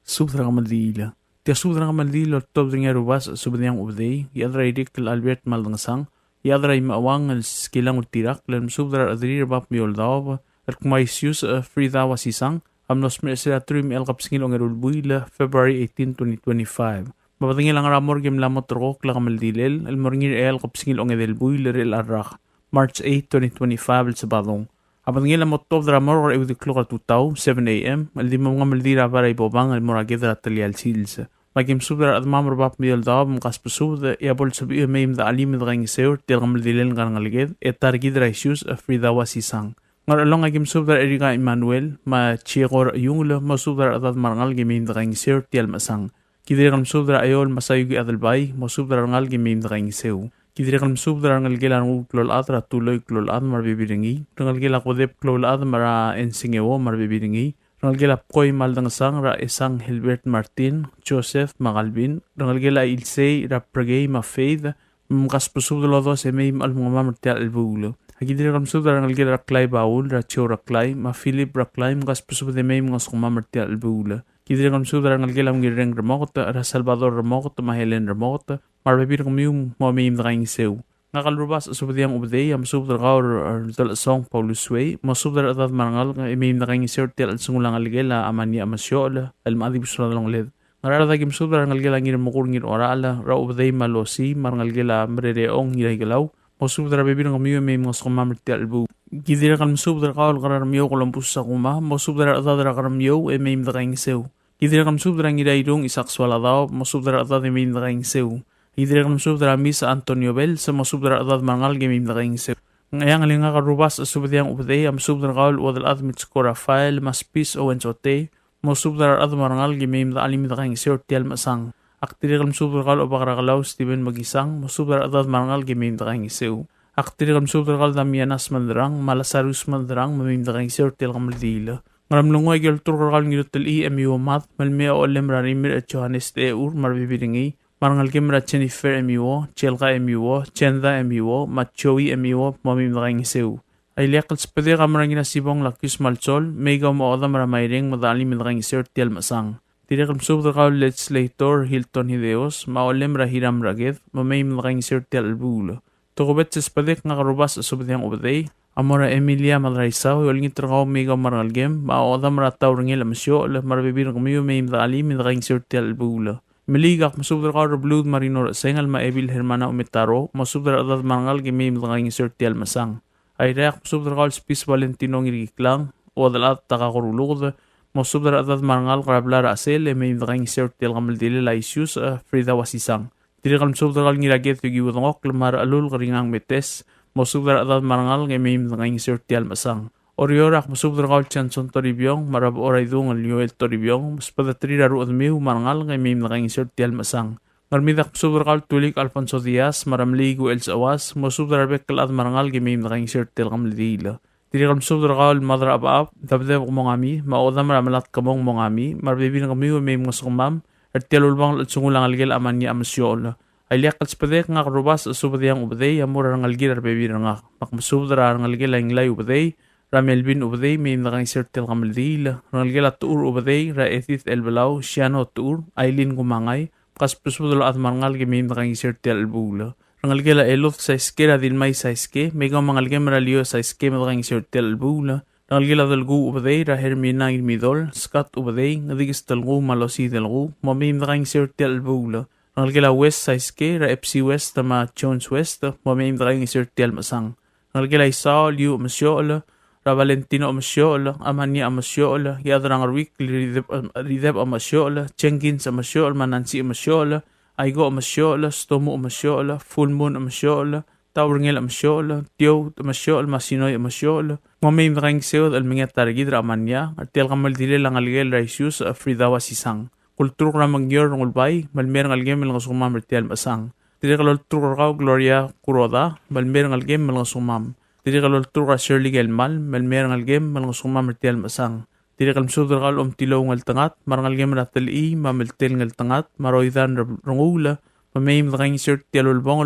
Subra kamaldila. Tia subra kamaldila top dengi rubas subadiyang ubday yadra idik Albert maldangsang yadra imawang al skilang utirak lam subra adrir bap mioldaw at kumaisius frida wasisang amnos sila trim el kapsingil ong erulbuila February 18, 2025. Mapatingil ang ramor game lamot rok lang kamaldilel el morngir el kapsingil ong edelbuila el arrak March 8, 2025 el sabadong. Mapatingil ang motov ramor or ewidiklok at tutaw 7 a.m. al di mga maldira para ibobang al moragedra at talial sils. Magim subra at mamar bap miol daw makaspusub da iabol sabi mayim da alimid kang iseur til kamaldilel nga ngaliged et targidra issues a frida wasisang. Ngar along agim subra Erika Emmanuel ma chiekor yungla ma subra atat marangal gimim da kang iseur til masang. Kidirikam subra ayol masayugi adalbay ma subra rangal gimim da kang iseu. Kidirikam subra rangal gelan klol atra tuloy klol ad marbibiringi. Rangal gela kodep klol ad mara ensingewo marbibiringi. Rangal gela koy maldang sang ra isang Hilbert Martin, Joseph Magalbin. Rangal gela ilsey ra pragay ma faith. Mkaspusub dalo se may al mga mamartial albulo. Hagidiri kam subda rangal gela raklay baul ra chio raklay ma Philip raklay mkaspusub de may mga sukumamartial albulo. Kidiri kam subda rangal gela mgireng ramokot ra Salvador ramokot ma Helen ramokot marbibir kumiyum mo may imdakaing sew. Ngakalrubas subdiyang ubday am subda gaur dal song Paulus Way mo subda atat marangal may imdakaing sew tel al sungulang algela amani amasyola al maadib suradalong led. Ngarada gim subda rangal gela ngir mukur ngir orala ra ubday malosi marangal gela mrereong ngir gelaw mo subda bibir kumiyum may mga sukumamartial albu. Kidiri kam subda gaur karar miyo kolampus sa kuma mo subda atat ra karam miyo may imdakaing sew. Kidiri kam subda ngir idong isakswala daw mo subda atat may imdakaing sew. Idire kam subdra misa Antonio Bell sa masubdra adad mangal gemim na kaing sew. Ngayang alinga karubas subdiyang upday am subdra kaul wadal admit skora file mas pis o wensote mo subdra adad mangal gemim na alim na kaing sew tial masang. Aktire kam subdra kaul obakarakalaw Steven Magisang mo subdra adad mangal gemim na kaing sew. Aktire kam subdra kaul Damianas Mandrang Malasarus Mandrang mamim na kaing sew tial kamaldila. Ngaramlungoy gil turkakal ngilutal EMU math malmea o lemra rimir at Johannes Eur marbibiringi. Marangal kimra Jennifer MUO, Chelga MUO, Chenda MUO, Machowi MUO, mamim na kaing sew. Ay lekal spede ka marangina sibong lakis malchol, mega mo oda maramayring madalim na kaing sew tial masang. Tirekam subda ka legislator Hilton Hideos, maolem rahiram rageth, mamim na kaing sew tial albulo. Tukubet sa spede nga karubas subdiyang ubday, amora Emilia Madraisaw, yolingit rakaw mega marangal gem, maoda marataw ringil amasyo, marabibir kumiyo mayim na kalim na kaing sew tial albulo. Meligak masubdra ka blood marino sengal maebil hermana umitaro masubdra adat mangal gimim langing sertial masang ay reak masubdra ka spis Valentino ngiriklang o adalat takakurulugd masubdra adat mangal karablara asel emim langing sertial kamaldili laisius Frida wasisang diri kal masubdra ka ngiraget yugiwudongok lemar alul karingang metes masubdra adat mangal gimim langing sertial masang Oriorak masubdra kaul Chanson Toribyong marab oray dungal Yoel Toribyong maspadatri raru admiw marangal ngay may nakaing insert tial masang. Ngarmidak masubdra kaul Tulik Alfonso Diaz maramligo Els Awas masubdra bekal at marangal ngay may nakaing insert tial kamladila. Diri kal masubdra kaul Madra Abaap dabdeb kumongami maoda maramalat kamong mongami marbibin kamiw may mga sukumam at tial ulbang at sungulang algel aman niya amasyol. Ay liakal spadek nga karubas subadiyang ubaday amura ng algil arbibin nga makmasubdra ng algil ang lay ubaday Ramelvin ubday may nakang sertel kamaldil. Rangalgela tuur ubday ra Edith Elbalaw, Shiano tuur, Aileen Kumangay, kaspusudolo at marangal may nakang sertel albula. Rangalgela Elof sa iske ra dilmay sa iske, may kang mangalgem ralio sa iske may nakang sertel albula. Rangalgela dalgu ubday ra Hermina Midol, Scott ubday, ngadigis dalgu malosi dalgu, may nakang sertel albula. Rangal gila West size ke ra FC West ma Jones West mo may imdakang isir tial masang. Rangal gila Isao liu masyola ra Valentino masyola amanya masyola yadrang arwik ridep masyola Jenkins masyola Manansi masyola Aigo masyola Stomo masyola Full Moon masyola Taurngel masyola Tio masyola Masinoy masyola mo may imdakang isir almingat tarigid ra amanya at tial kamal dile lang algel raisius Fridawa sisang. Kultur na magyor ng ulbay, malmerang algem lang sumam retial masang. Tiri kalol tur ka Gloria Kuroda, malmerang algem lang sumam. Tiri kalol tur ka Shirley Gelmal, malmerang algem lang sumam retial masang. Tiri kalol sudra kal tilo ngal tangat, marang algem ratali, mamiltel ngal tangat, maroidan rungula, mamayim lakang sir tialulbong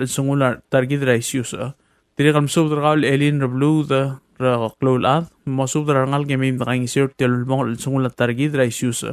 sungula targid raisius. Tiri kalol sudra kal Elin Rablu da ra klolad, mo sudra ngal gemim lakang sir tialulbong sungula targid raisius.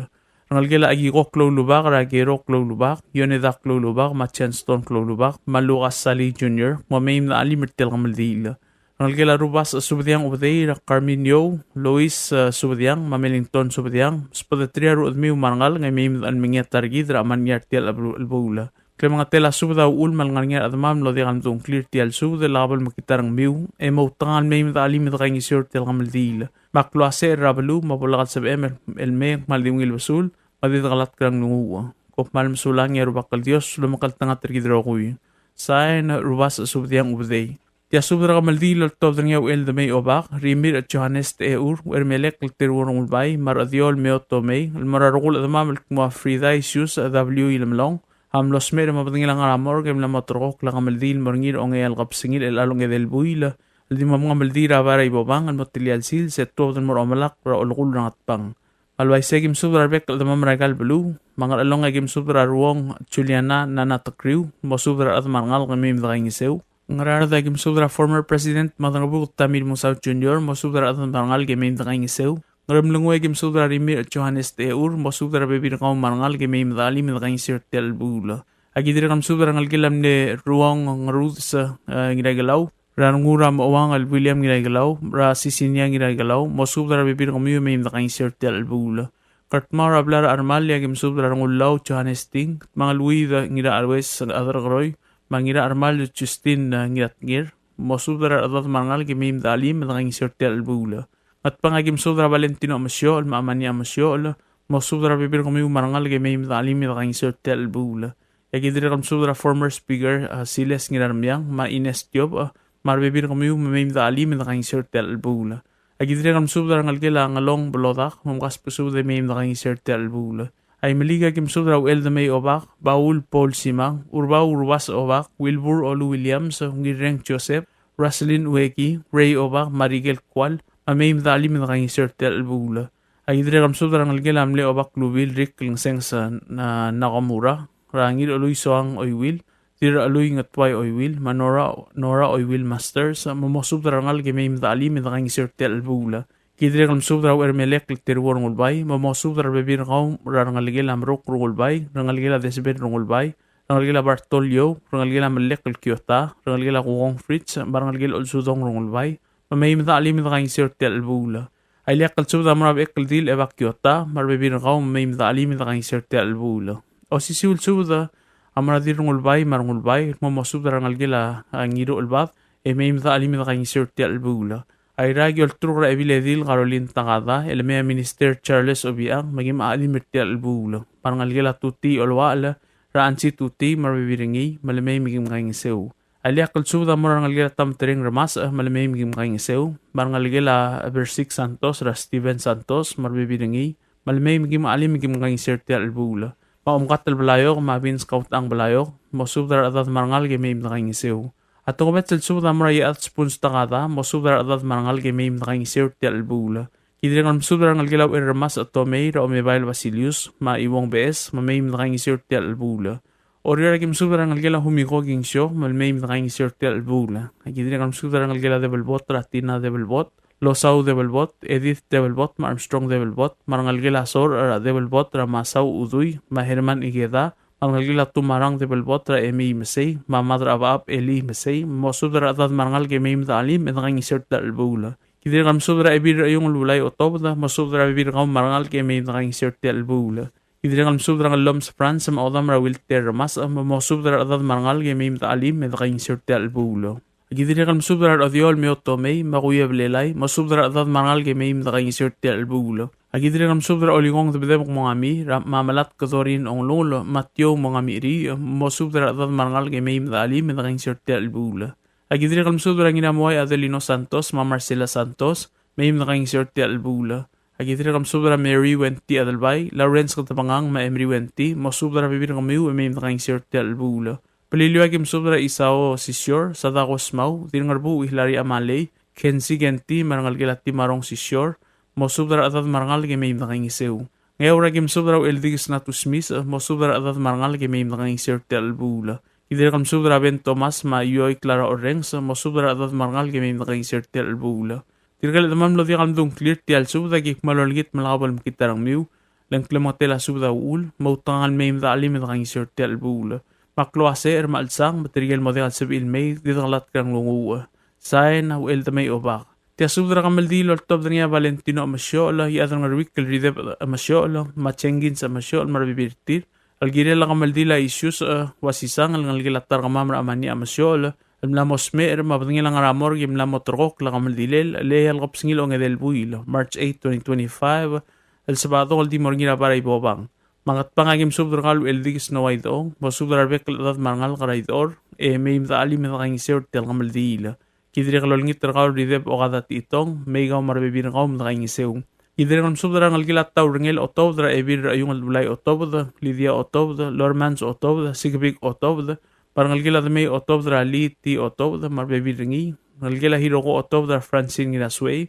Rangal gila agi ko klo lubak, ragero klo lubak, yoneda klo lubak, Machenstone klo lubak, Malukas Sali Jr., mamayim na alimirtel kamaldila. Rangal gila rubas subadiyang ubday, Carminio, Lois subadiyang, Mamelington subadiyang, spadatria ruad mi umarangal, ngay mayim na almingyat targid, raman nyar tial albula. Kaya mga tela subada ulmal ngar adamam lo di kanitong clear tial subada labal makitarang miu, mo tangan mayim na alimit kay ngisir tial kamaldila. Makluase rabalu, mapulakat sa elme, maldimngil basul, madidakalat kang nunguwa. Kop malam sulang ya rubakal Dios, lumakal tangat tergidra kuy. Say na rubas subdiyang ubday. Tia subdra kamaldila tob dang yaw el damay obak, Rimir at Johannes te eur, ermelek lterwurong ulbay, maradiol meo tomay, almararukul adamam alkmua Frida issues W ilamlong, hamlos mer mapatingilang aramor, kem lamatrok lang kamaldil marngir ongay alkapsingil elalong edel buila, aldi mga maldira para ibabang, almotilial sil, set tob dan mor omalak, ra olukul ng atpang. Alway segim subra bek al damam ragal belu, mangal along agim subra ruong Juliana Nanatakriw, mo subra at mangal kami mdakaing isew. Ngarar agim subra former president Madangabu Tamil Musaw Jr., mo subra at mangal kami mdakaing isew. Ngaram lungo agim subra Rimir at Johannes Teur, mo subra bebir kaw mangal kami mdali mdakaing isir tel bula. Agidiri kam subra ngal gilam ne ruong ngarud sa ngiragalaw. Ranungura mawang al William ginagalaw, ra Sisinya ginagalaw, mo subra bibir kamiyo may imdakaing sir tel albula. Kartmar ablara armalia gim subra rangulaw Johannes Ting, mga luida ngira arwes sa adaragaroy, mangira armal Justin ngiratngir, mo subra adat mangal gim imdalim imdakaing sir tel albula. At pangagim subra Valentino Amasyo, maamanya Amasyo, mo subra bibir kamiyo marangal gim imdalim imdakaing sir tel albula. Yagidiri kam subra former speaker Siles ngiramyang, ma Ines Job, marbibir kamiyo mamayim da alim na kang sir tel albula. Agidri kam subdra ngal gila ngalong bolodak, mamkas pusubda mayim na kang sir tel albula. Ay maliga kim subdra el da may obak, Baul Paul Simang, Urbaw Urwas obak, Wilbur Olu Williams, Ngireng Joseph, Roslyn Ueki, Ray obak, Marigel Kwal, mamayim da alim na kang sir tel albula. Agidri kam subdra ngal gila amle obak Lubil Rick Lingseng sa Nakamura, Rangil Oloy Soang Oywil, Tira aloy ngat way oywil, Nora oywil masters, mamosubdra ngal kay may imdali midakang isir tel albula. Kidri kal subdra ermelek literwor ngulbay, mamosubdra bebir kaum rangaligil amrok rungulbay, rangaligil desbed rungulbay, rangaligil Bartolio, rangaligil amalek Kyota, rangaligil Kukong Fritz, barangaligil olsudong rungulbay, mamay imdali midakang isir tel albula. Ay liak kal subdra marab ekal dil evak Kyota, marbebir kaum may imdali midakang isir tel albula. O sisiul subdra amaradir ngulbay marngulbay mamosubra ngal gila ngiro ulbat may imda alimida kang sir tel albula ay ragyol trura eviledil Caroline Tangada elmea minister Charles Obiang magim alimir tel albula parangal gila tuti olwala raansi tuti marbibiringi malamay migim kang sew aliak kulsuda marangal gila tamtering ramas malamay migim kang sew marangal gila Versik Santos ra Steven Santos marbibiringi malamay migim alimigim kang sir tel albula maumkat al balayok, mabin scout ang balayok, mosubdar adat marangal game nakaing isiw. At kumet sa subda maraya at spons takata, mosubdar adat marangal game nakaing isiw ti albula. Kidiri kan subdar ang algilaw irmas at tomei ra omebail Basilius, maiwong bees, mamayim nakaing isiw ti albula. Orira kim subdar ang algilaw humiko ging siyo, malmayim nakaing isiw ti albula. Kidiri kan subdar ang algilaw debelbot, Ratina debelbot, Losaw Develbot, Edith Develbot, Armstrong Develbot, Marangalgila Sor, Develbot, Masaw Uduy, Herman Igeda, Marangalgila Tumarang Develbot, Emi Mesay, Mamadra Abab Eli Mesay, Mosudra Atad Marangal Gemim Dalim, and Rang Isert Albula. Kidiram Sudra Ebir yung lulay otobda, Masudra Ebir Marangal Gemim Rang Isert Albula. Idringal msubdra ngalom sa France ma odam ra wilter mas mosubdra adad marangal ge mim taalim me daqing sirte albulo. Idringal msubdra adiol me otomei maguyab lelay mosubdra adad marangal ge mim daqing sirte albulo. Idringal msubdra oligong debedem mongami mamalat kadorin ong lolo matyo mongami ri mosubdra adad marangal ge mim taalim me daqing sirte albulo. Idringal msubdra nginamoy Adelino Santos ma Marcela Santos mim daqing sirte albulo. Agitri kam subra Mary Wenti adalbay, Lawrence katapangang ma Emery Wenti, mo subra bibir kamiu emim nakaing sirte albula. Paliliwa kim subra Isao Sisior, Sadakos Mau, Tingarbu Ihlari Amalay, Kensi Genti, marangal kilati marong Sisior, mo subra atad marangal kemim nakaing isew. Ngayura kim subra Eldigis Natusmis, mo subra atad marangal kemim nakaing sirte albula. Idri kam subra Ben Tomas ma Yoy Clara Orengs, mo subra atad marangal kemim nakaing sirte albula. Tirgal tamam lo diakam dung clear tial subda gik malolgit malabal mkitarang miu lang klemotela subda ul mautangan meim da alim da kang sir tial bula makloase malsang material model sabil mei didalat kang lungu sain au el tamay obak tia subda kamal di lor top dania Valentino Amasyola yadang arwik kal ridep Amasyola machengin sa Amasyola marabibirtir algirela kamal di la issues wasisang ang algilatar kamamra amani Amasyola Mlamos mer mabdingil ang aramor gim lamot rok la kamal dilel lehal kopsingil ong edel builo March 8, 2025 el sabado di morngira para ibobang mangat pangagim subdrakal eldigis no waidong mo subdarbek ladat marangal karaidor meim da ali me kang sir tel kamal dila kidri kalol ngit rakal ridep okadat itong meigaw marbibir kaum da kang isew kidri kam subdrangal gilat taw ringel otobdra ebir ayung albulay otobda Lydia otobda Lormans otobda Sigbig otobda Parang algila may otobdra liti otobda marbebiringi. Algila hiroko otobdra Francine Ginasway.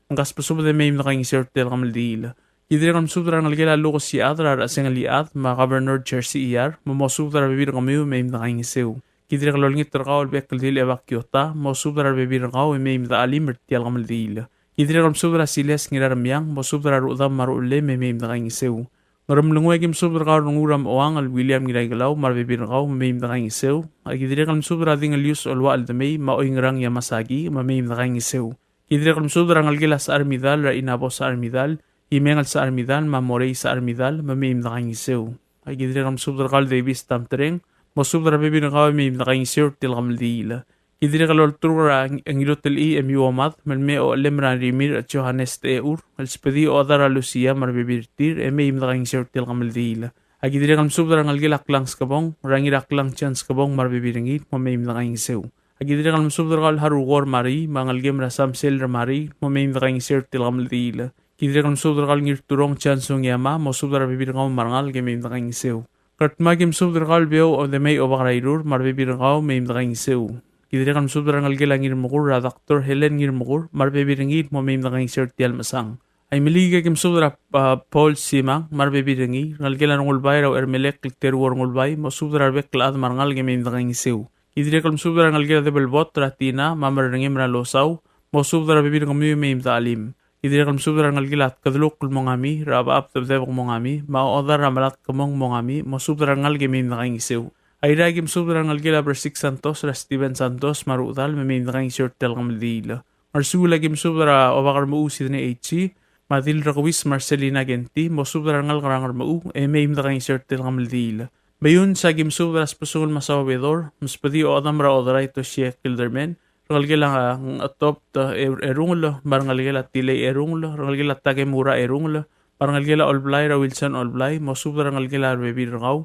Ang kaspasubda may nakaing sirtel kamaldila. Idri kam subdra algila luko si adra raseng aliat ma Governor Jersey iyar. Mamosubdra bebir kamiu may nakaing sew. Idri kalolngit terkau albek kaldil evakyota. Mosubdra bebir kau may naka alimert tial kamaldila. Idri kam subdra siles ngiraramyang. Mosubdra ruudam maruule may nakaing sew. Ngaramlungwe kim subra ka nguram oang al William Giraygalaw marbibir kaw mamim na kang isew. Agidiri kam subra ding al yus olwa al damay maoingrang yamasagi mamim na kang isew. Idiri kam subra ngal gila sa armidal ra inabo sa armidal imengal sa armidal mamorey sa armidal mamim na kang isew. Agidiri kam subra kal Davis tamtereng mo subra bibir kaw mamim na kang isew til kamaldila. Idiri kalol trura ang ilotel emiwamat malme o lemran rimir at Johannes Teur al spedi o adara Lucia marbibirtir meim nakaing sirtel kamaldila. Agidiri kam subdra ngal gilak lang skabong rangirak lang chance kabong marbibiringit mo meim nakaing sew. Agidiri kam subdra kal harugor mari mangal gem rasam sel mari mo meim nakaing sirtel kamaldila. Agidiri kam subdra kal ngirturong chance yama mo subdra bibir kam marangal gem meim nakaing sew. Kartmagim subdra kal beo o demay o bakrairur marbibir kam meim nakaing sew. Idri kam subdra ngal gila ngir mukur Dr. Helen ngir mukur marbebiringit mo may nakaing sirtial masang. Ay miliga kim subdra Paul Simang marbebiringi ngal gila ngulbay raw ermelek klikterwar ngulbay mo subdra arbek klaad marangal game may nakaing sew. Idri kam subdra ngal gila debelbot ratina mamaringim ra losaw mo subdra bibir kami may imtaalim. Idri kam subdra ngal gila kadlok mongami raba ap tabdebok mongami maodar ramalat kamong mongami mo subdra ngal game may nakaing sew. Ay ragim subdra ngal gila Versik Santos ra Steven Santos marutal may nakaing sirtel kamaldila. Marsula gim subdra o bakar muusi na HC Matil Rakawis Marcelina Genti mo subdra ngal karangar mau may nakaing sirtel kamaldila. Bayon sa gim subdra spasungol masawabedor maspadi o adam ra odra ito siya kildermen ngal gila ang atop erunglo marangal gila tilay erunglo ngal gila tagemura erunglo marangal gila olblay ra Wilson olblay mo subdra ngal gila bebir raw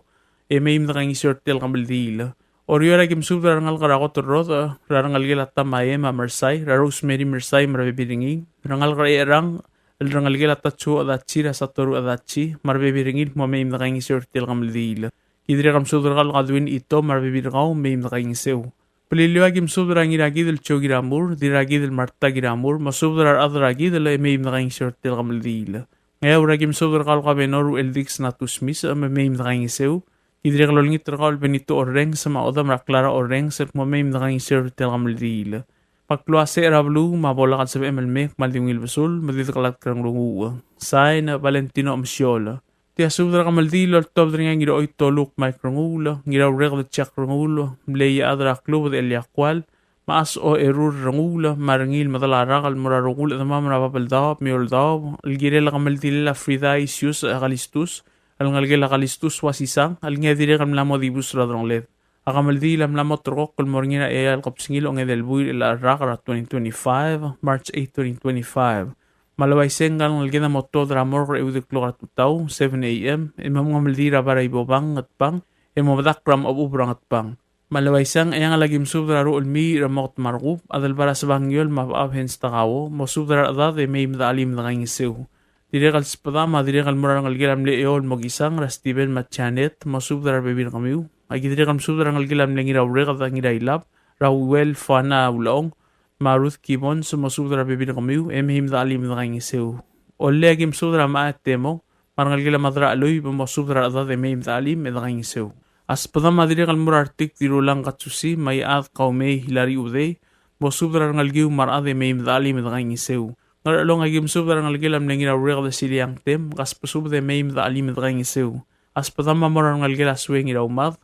may nakaing sirtel kamaldila. Oriora kim subdra ngal karakot rot rangal gila tamaye ma Mersay ra Rosemary Mersay marbebiringi rangal karayarang rangal gila tatsu adatsi ra satoru adatsi marbebiringi mo may nakaing sirtel kamaldila. Idri kam subdra kal kadwin ito marbebirgaw may nakaing sew. Paliliwa kim subdra ngiragi del cho giramur diragi del Marta giramur masubdra adragi del may nakaing sirtel kamaldila. Ngayaw ragim subdra kal kabenoru eldix natusmis may nakaing sew. Idri kalol ngit rakal Benito Oreng sa maodam ra Clara Oreng sa mamay nakaing sirtel kamaldila. Pagkluase erablu mabola kat sa MLM maldingil basul maditakalat krang lungu. Say na Valentino Amasyola. Tia subdra kamaldila top dringa ngira oy toluk microngula ngira regla chak rangula mleya adra klub de eliakwal maas o erur rangula marangil madalarakal murarugul at mamra papaldab miyoldab algirela kamaldila Frida Isius Agalistus Alngalgela kalistus wasisang, alngedire kamlamo dibus radrong led. Akamaldi lamlamo trok kulmorngina eyal kapsingil ongedel ila rakara 2025, March 8, 2025. Malaway sengal ngalgena moto dramor eudiklo katutaw, 7 a.m. Imamngamaldira para ibobang at pang, imabadakram of ubrang at pang. Malaway sang ayang alagim subdra ulmi ramot margup, adal para sa bangyol mapapahens takawo, mo subdra adad may madalim na kangisiw. Direkal spadama, direkal murang algilam leeol mogisang, Steven Machanet, mo subdra bebir kamiw. Ay direkal subdra algilam lengiraw rekat ang irailap, Rawel Fana Ulaong, Maruth Kibon, mo subdra bebir kamiw, emhim dalim na kangisiw. Ole agim subdra maat temo, marang algilam madra aloy, mo subdra adad may madalim na kangisiw. Aspada madiri kalmur artik tirulang katsusi may at kaume hilari uday mo subra ngalgiu marade may mdali medang isew ngaralong agim subra ngalgilam nengiraw rekda siliang tem kas pasubde may mdali medang isew aspada mamor ngalgila swing iraw mat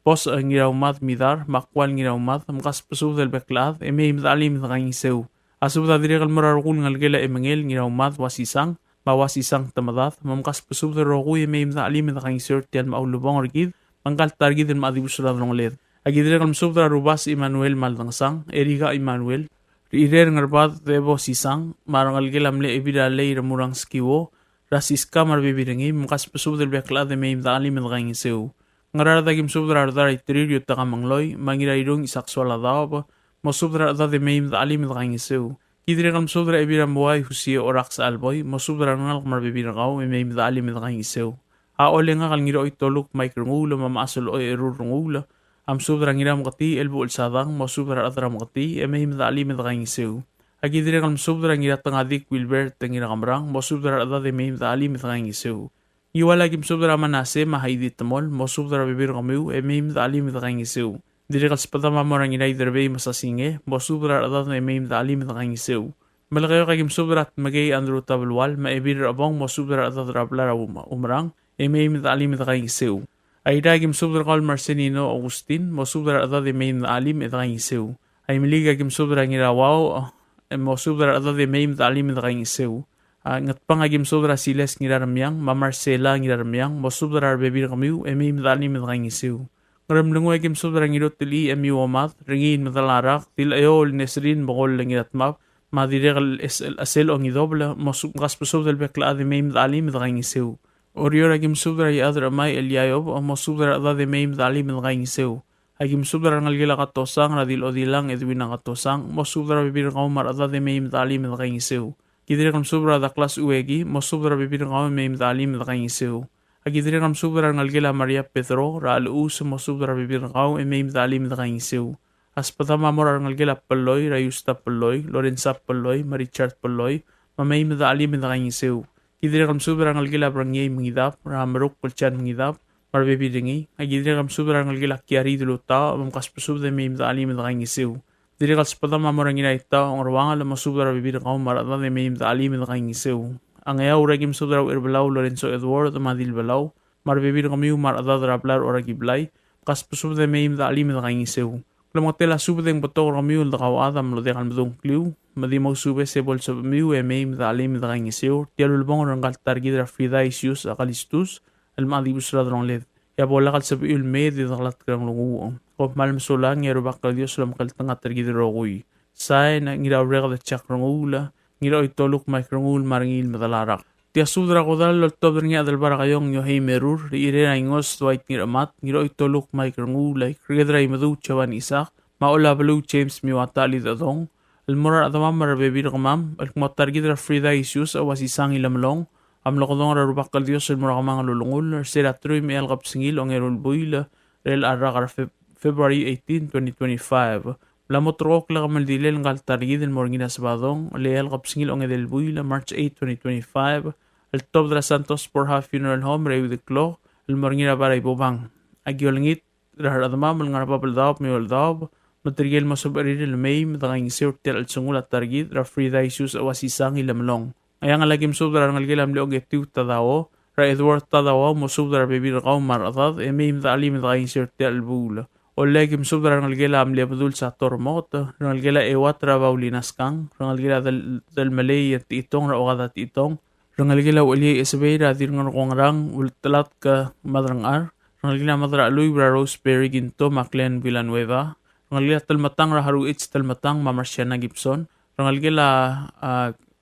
pos ngiraw mat midar makwal ngiraw mat kas pasubde beklad may mdali medang isew asubda diri kalmur arkul ngalgila emengel ngiraw mat wasisang mawasisang tamadat mamkas pasubde rokuy may mdali medang isew tian maulubong orgid Angkal targid din maadibus radrong led. Agidire kalm subtra rubas Emmanuel maldangsang, Erika Emmanuel, riirer ngarbat debo sisang, marang algilam le ebida le ramurang skiwo, rasiska marbibiringi, mukas pasubdel bekla de may imdali milgang isew. Ngaradagim subtra ardar itirir takamangloy, mangira irong isakswala daw, mo subtra ardar de may imdali milgang isew. Kidire kalm subtra ebida muay husiyo orak sa alboy, mo subtra ngal marbibiragaw, may imdali milgang isew. Aole nga kalngiro itoluk maikrungula mamasol o erurungula am subra ngira mukati elbu ulsadang mo subra atra mukati may madali madakaing sew agidire kalm subra ngira tangadik Wilbert tangira kamrang mo subra atra de may madali madakaing sew iwala kim subra manase mahaidit tamol mo subra bibir kamiu may madali madakaing sew dire kal spada mamorang inay derbe masasinge mo subra atra de may madali madakaing sew malakayo kagim subra at magay andro tabulwal maibir abong mo subra atra drabla umrang may madalim itakaing sew. Ay dagim subdra kal Marcelino Agustin, mo subdra adad may madalim itakaing sew. Ay miligagim subdra ngirawaw, mo subdra adad may madalim itakaing sew. Ngat pangagim subdra siles ngiraramyang, ma Marcela ngiraramyang, mo subdra bebir kamiw, may madalim itakaing sew. Ngaramlungo agim subdra ngirot tili emiw amat, ringin madalarak, til ayol nesrin bokol langiratmap, madirekal asel o ngidobla, mo subkas pusubdal bekla adi may madalim itakaing sew. Orior agim subdra yadra may elyayob o mo subdra da de may mdali milgaing sew. Agim subdra ngalgila katosang radil odilang edwin ang katosang mo subdra bibir kaw marada de may mdali milgaing sew. Kidire kam subdra da klas uegi mo subdra bibir kaw may mdali milgaing sew. Agidire kam subdra ngalgila Maria Pedro ra alus mo subdra bibir kaw may mdali milgaing sew. Aspada mamor ngalgila Paloy, Rayusta Paloy, Lorenza Paloy, Marichard Paloy, mamay mdali milgaing sew. Kidire kam subra ngalgila brangye mangidap, ramaruk kulchan mangidap, marbebiringi, agidire kam subra ngalgila kiari duluta, mamkas pasubda may mdali mdakaing isiw. Dire kal spada mamorang ina ita, ang rawangal ang masubra bibir kaw marata de may mdali mdakaing isiw. Ang ayaw ragim subra irbalaw Lorenzo Edward, madil balaw, marbebir kami marata drablar o ragiblay, kas pasubda may mdali mdakaing isiw. Lamotela subdeng batok kami ulakaw adam lo dekan madong kliw, madimaw sube se bolsa miu may mdali mdakaing isiw, tialulbong ranggal targidra frida isius akalistus, almadibus radrong led. Ya bola kal sabi ulme di daklat krang lunguong. Kop malam solang ya rubak kal dios lam kal tanga targidra rokuy. Say na ngira urega da chak rangula, ngira itoluk may krangul marangil madalarak. Tia sudra ko dal loltob nga adal bara kayong yo hey merur, riire na ingos dwight ngiramat, ngira itoluk may krangulay, krigedra imadu chawan isak, maula balu James miwata li dadong, almurar adamam marabebir kamam, alkumatargidra frida isius awasisang ilamlong, amlokodong rarubak kal dios almurar kamang lulungul, sila truy may alkapsingil o ngerulbuil, rel arakar February 18, 2025. Lamotrok la kamaldilel ng kaltargid el morgina sabadong, leal kapsingil o ngedelbuil, March 8, 2025, al Top de la Santos Porha Funeral Home, Reyu de Clo, el morgina para ibubang. Agyolangit, raharadamam, el ngarapapaldawap, may waldawap, material masubarir el may, matanging sirtel al sungul at targid, rafrida isus awasisang ilamlong. Ayang alagim subdara ng algilam leong etiu tadawo, ra Edward tadawo, mo subdara bebir kaw maratad, may mdali matanging sirtel bula. Olegim subdara ng algila amliabdul sa tormot, ng algila ewat rabaw linaskang, ng algila dal malay at itong raogada at itong, Rangalgila wali esbay radir ngan kongrang ultalat ka madrangar. Rangalgila madra aluy bra Roseberry ginto Maclean Villanueva. Rangalgila talmatang raharu its talmatang Mamarsiana Gibson. Rangalgila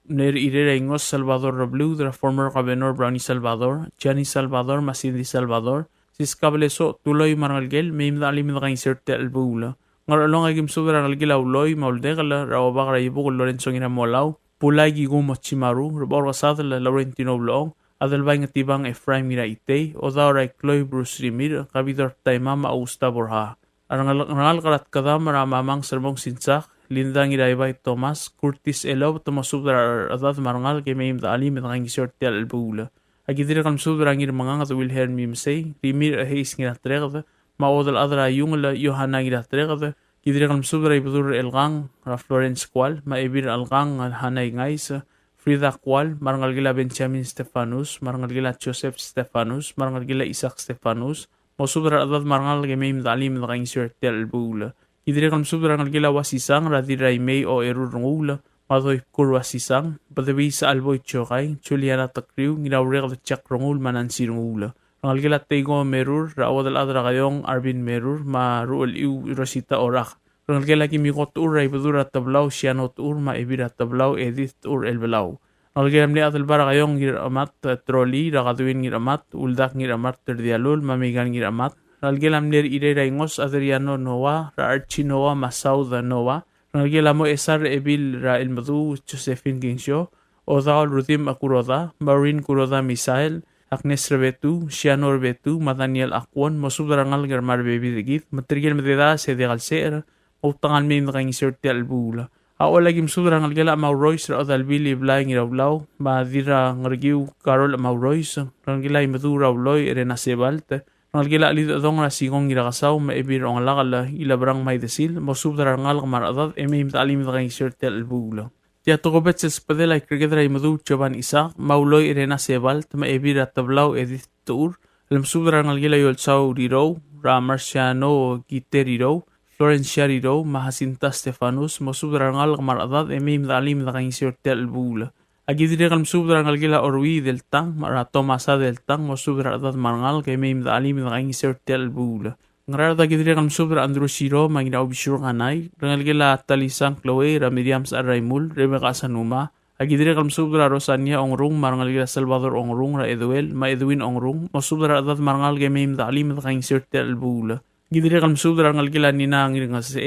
ner irera ingos Salvador Rablu, the former governor Brownie Salvador, Gianni Salvador, Masindi Salvador. Siskableso tuloy marangalgel meimda alim da inserte albula. Ngar along agim subra rangalgila uloy mauldegal rawabagra ibu Lorenzo ngina molau. Pulay gigo mochimaru, rabor wasad la Laurentino Blong, adalbang atibang Ephraim ngira ite, o daw ray Chloe Bruce Rimir, kabidor tay mama Augusta Borja. Arangal karat kadam ramamang sermong sinsak, Linda ngira ibay Thomas, Curtis Elo, Tomasubra adad marangal kay mayim da alim at ngisort tel albula. Agidira kam subra ngir mga nga Wilhelm Mimsey, Rimir ahis ngira tregda, maodal adra yung la Johanna ngira tregda, Gidri kalm subra ibudur elgang ra Florence Kwal, maibir algang hanay ngais, Frida Kwal, marangal gila Benjamin Stefanus, marangal gila Joseph Stefanus, marangal gila Isaac Stefanus, mo subra adad marangal gemaim dalim da kaing sirtel bula. Gidri kalm subra ngal gila wasisang ra diray may o erurungula, madoy kur wasisang, badawi sa alboy chokay, Juliana Takriw, ginawrek da tsak rungul manansirungula. Rangalgila Tego Merur, Rawadal Adra Kayong Arvin Merur, Maruel Iu Rosita Orak. Rangalgila Kimikot Ur, Raibadura Tablaw, Sianot Ur, Maibira Tablaw, Edith Ur Elbalaw. Rangalgila Mli Adalbara Kayong Ngiramat, Troli, Rakaduin Ngiramat, Uldak Ngiramat, Terdialul, Mamigan Ngiramat. Rangalgila Mlir Ire Raingos, Adriano Noa, Raarchi Noa, Masaw the Noa. Rangalgila Mo Esar Ebil Ra Elmadu, Josephine Gingsyo, Odaol Rudim Akuroda, Maureen Kuroda Misael, Agnes Rebetu, Shianor Betu, Nathaniel Akwon, Mosudarangal Garmar Baby Digit, Material Mededa se de Galser, Utangal Mim Ring Sirte Albula. Aolagim Sudarangal Gala Maurois, Rodalbili Blying Ravlau, Madira Ngergiu, Carol Maurois, Rangila Medura Loy, Erena Sebalt, Rangila Lida Donga Sigong Iragasaw, Maebir on Lagala, Ilabrang Maidesil, Mosudarangal Maradad, Emim Talim Ring Sirte Albula. Tiatokobet sa spadela ikregedra imadu Choban Isaac, Mauloy Irena Sebalt, Maebira Tablaw Edith Tour, Lamsudra Ngalgila Yolsaw Riro, Ramarciano Giteriro, Florencia Riro, Mahasinta Stefanus, Mosudra Ngal Maradad, Emim Dalim da Kangsir Tel Bula. Agidire Lamsudra Ngalgila Orwi del Tang, Maratomasa del Tang, Mosudra Adad Marangal, Emim Dalim da Kangsir Tel Bula. Ngarada gidire kam subra Andrew Shiro magina obisur kanay rangalgila Talisang Chloe Ramiriam sa Raimul Rebecca Sanuma agidire kam subra Rosania Ongrung marangalgila Salvador Ongrung ra Eduel ma Edwin Ongrung mo subra adat marangal gemim da alim da kaing sirte albula gidire kam subra rangalgila Nina ngiringa sa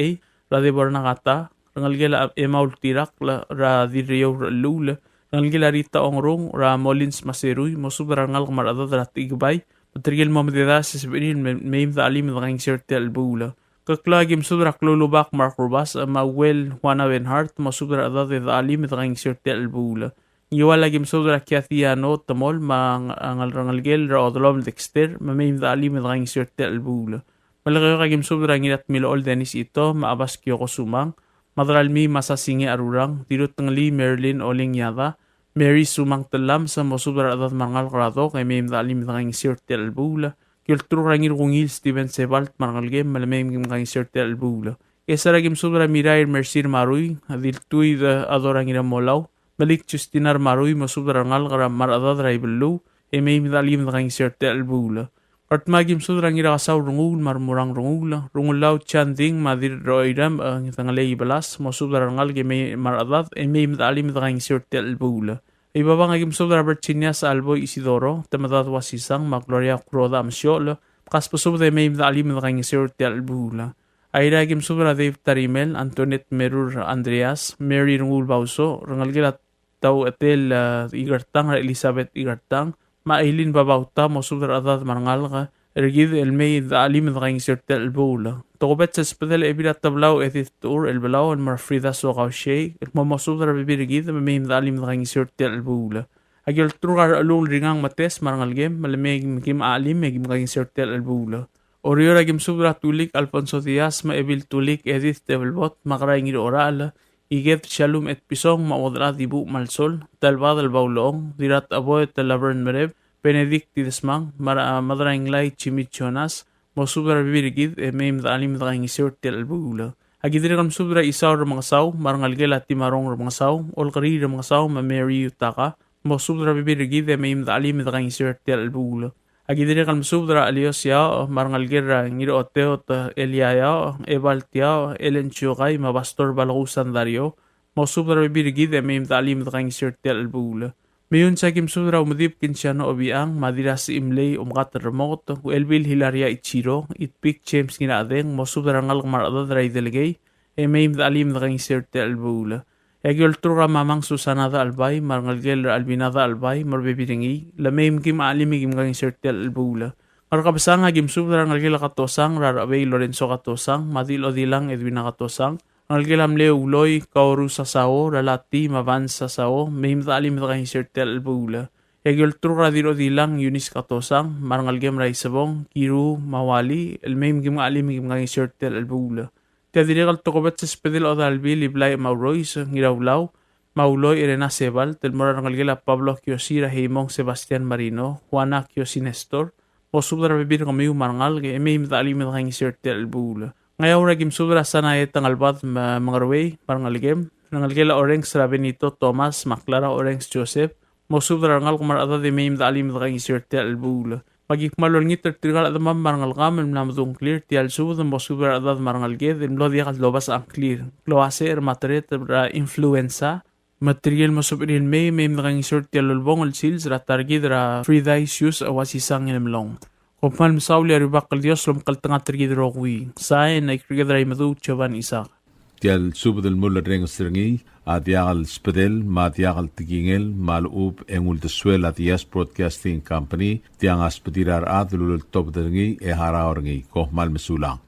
ra de Bornagata rangalgila Emaul Tirak ra Dirio Lula rangalgila Rita Ongrung ra Molins Maseruy mo subra rangal kamaradat ra Tigbay Material Mamadeda sa sabihin may da alim da kaing sirte albula. Kaklagim subra klulubak Mark Rubas Mawel Juana Benhart masubra da alim da kaing sirte albula. Iwalagim subra Kiathiano Tamol angal rangalgel ra odlom Dexter may da alim da kaing sirte albula. Malagayagim subra ngilat Milool Dennis ito maabas Kyoko Sumang madralmi masasingi arurang dirut ngali Merlin Oling Yada Mary Sumang Talam sa mosubra adat mangal krado kay may dalim da kaing sirte albula. Kiltro rangir kungil Steven Sebalt mangalgem malamem kim kaing sirte albula. Esaragim subra Mirair Mercir Maruy adiltuy da adorangir molaw. Balik Justinar Maruy mosubra ngal kara maradad raibelu e may dalim da kaing sirte albula. Kartmagim subra ngira kasaw rungul marmurang rungulaw chanding madir roiram ang tangalay balas mosubra ngal kay may maradad e may dalim da kaing sirte albula. Ibabang agim sobra Virginia sa Alboy Isidoro, tamadad wasisang Magloria Kuroda Amsyol, kaspo sobra may alim na kanyang sirte albula. Ayra agim sobra Dave Tarimel, Antoinette Merur Andreas, Mary Rungul Bauso, Rangalgila Tau Etel Igartang, Elizabeth Igartang, Mailin Babauta, mo sobra adad marangal ka, ergid el may alim na kanyang sirte albula. Tokobet sa spadel ebilat tablaw Edith Tour elbalaw al Marfrida Sokaw Shea el mamasudra bibirigid may dalim na kanyang sirte albula. Agil trugar alul ringang mates marangalgem malamig kim alim megim kanyang sirte albula. Orior agim subra tulik Alfonso Diaz maebil tulik Edith Develbot makarayngir oral iget Shalom et Pisong maodra dibu malsol talbad al baulong dirat aboy talavern mereb Benedict Tidesmang madrainglay Chimichonas Mosubra bibirigid may alim da kaing sirte albula. Agidire kam subra isaw mga saw marangalgel at timarong mga saw ol kari mga saw ma Mary Utaka mosubra bibirigi de may imdaalim idagang isirtel albulo. Agidiri kalmasubra alios yao, marangalgira ngiro oteot Elia yao, Ebalt yao, Elenchukay, mabastor balakusan dario, mosubra bibirigi de may imdaalim idagang isirtel albulo. Mayon sa kimsudra umadip kinsyano obiang, madiras imlay umkat remote, elbil hilaria ichiro, itpik James ginaadeng, mosubra ngal maradad ray delegay, may imdaalim idagang isirtel albulo. Egyol trura mamang Susanada albay, marangalgel albinada albay, marbebiringi, lamay kim aalimi kim gang isirtel albula. Karkabasang agim subra ngalgel katosang, rarabay Lorenzo katosang, madil odilang Edwina katosang, ngalgel amleo uloy, kaoru sa sao, ralati, mavan sa sao, may imdaalim idagang isirtel albula. Egyol trura dil odilang Eunice katosang, marangalgem raisabong, kiru, mawali, elmay kim aalimi kim gang isirtel albula. Tiadirigal tokobet sa spedil o dalbi liblay mauroy sa ngirawlaw, mauloy Irena Sebal, telmora rangalgila Pablo Kiosira Heimong Sebastian Marino, Juana Kiosi Nestor, o subdara bibir kami umarangal, kaya may imdaalim na kang isirtel albula. Ngayaw ragim subdara sanayet ang albat mangarway, marangalgem, rangalgila Orengs Benito Thomas, Maklara Orengs Joseph, mo subdara rangal kumarada de may imdaalim na kang isirtel albula. Magikmalol ngit tertrigal adamam marangal kamel namdung clear tial subud mo super adad marangal ged imlo dia kat lobas ang clear kloase matret influenza material mo super may mga insert tial lolbong al sils ra targid ra free dice use awasi sang ilmlong kopman misawli aribak kal dios lom kal tanga targid rokwi sain ay krigad ra madu chaban isak tial subud al mulla reng stringi adiagal spedel madiagal tigingel malub engul de suela dias broadcasting company tiang aspedirar adlul top dengi e haraorngi ko mal mesulang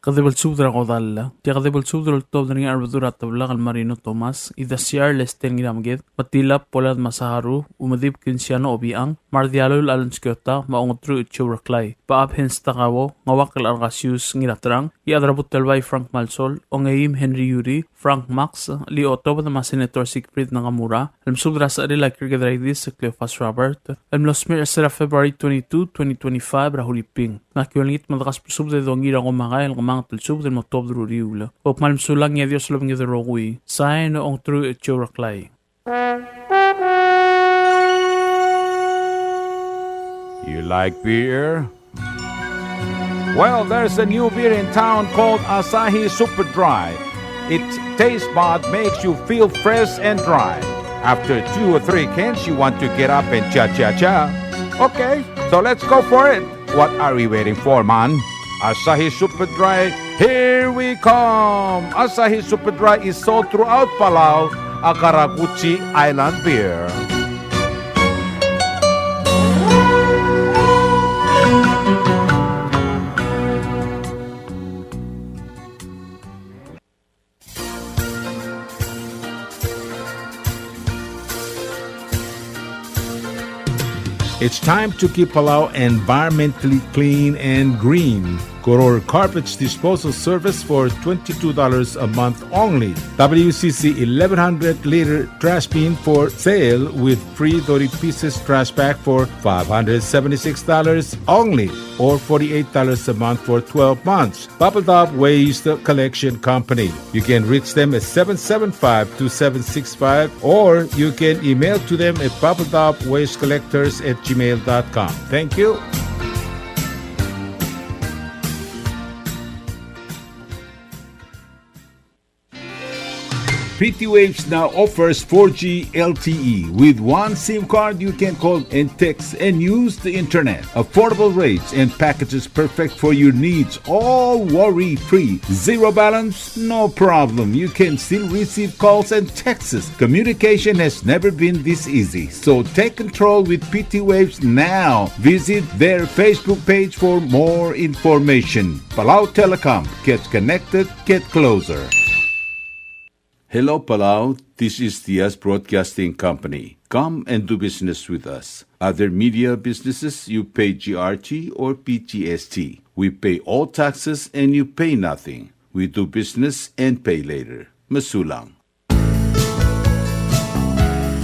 kadebal subdra qodalla tia kadebal subdra top dengi arbadura tabla al Marino Thomas ida siar lesten ginamged matilap polad masaharu umadib kinsiano obiang mardialul alanskota maongtru churaklay paap hens takawo ngawakal argasius ngiratrang iadrabut talbay Frank Malsol ongeim Henry Yuri Frank Max li otob na Senator Siegfried Nangamura alam subdra sa adila kirgadraidis Cleophas Robert alam losmir sa February 22, 2025 rahuliping nakiwalingit madakas subdra dongira ngumangay ang tulsub del motob druriula o malm sulang ya Dios lobng yedrogui sain ong true churaklay. You like beer? Well, there's a new beer in town called Asahi Super Dry. Its taste bud makes you feel fresh and dry. After 2 or 3 cans, you want to get up and cha-cha-cha. Okay, so let's go for it. What are we waiting for, man? Asahi Super Dry, here we come! Asahi Super Dry is sold throughout Palau, a Karakuchi Island beer. It's time to keep Palau environmentally clean and green. Goror Carpets Disposal Service for $22 a month only. WCC 1100-liter trash bin for sale with free 30 pieces trash bag for $576 only, or $48 a month for 12 months. Bubble Top Waste Collection Company. You can reach them at 775-2765, or you can email to them at bubbletopwastecollectors@gmail.com. Thank you. PT Waves now offers 4G LTE. With one SIM card, you can call and text and use the internet. Affordable rates and packages perfect for your needs. All worry-free. Zero balance? No problem. You can still receive calls and texts. Communication has never been this easy. So take control with PT Waves now. Visit their Facebook page for more information. Palau Telecom. Get connected, get closer. Hello, Palau. This is Diaz Broadcasting Company. Come and do business with us. Other media businesses, you pay GRT or PTST. We pay all taxes and you pay nothing. We do business and pay later. Masulang.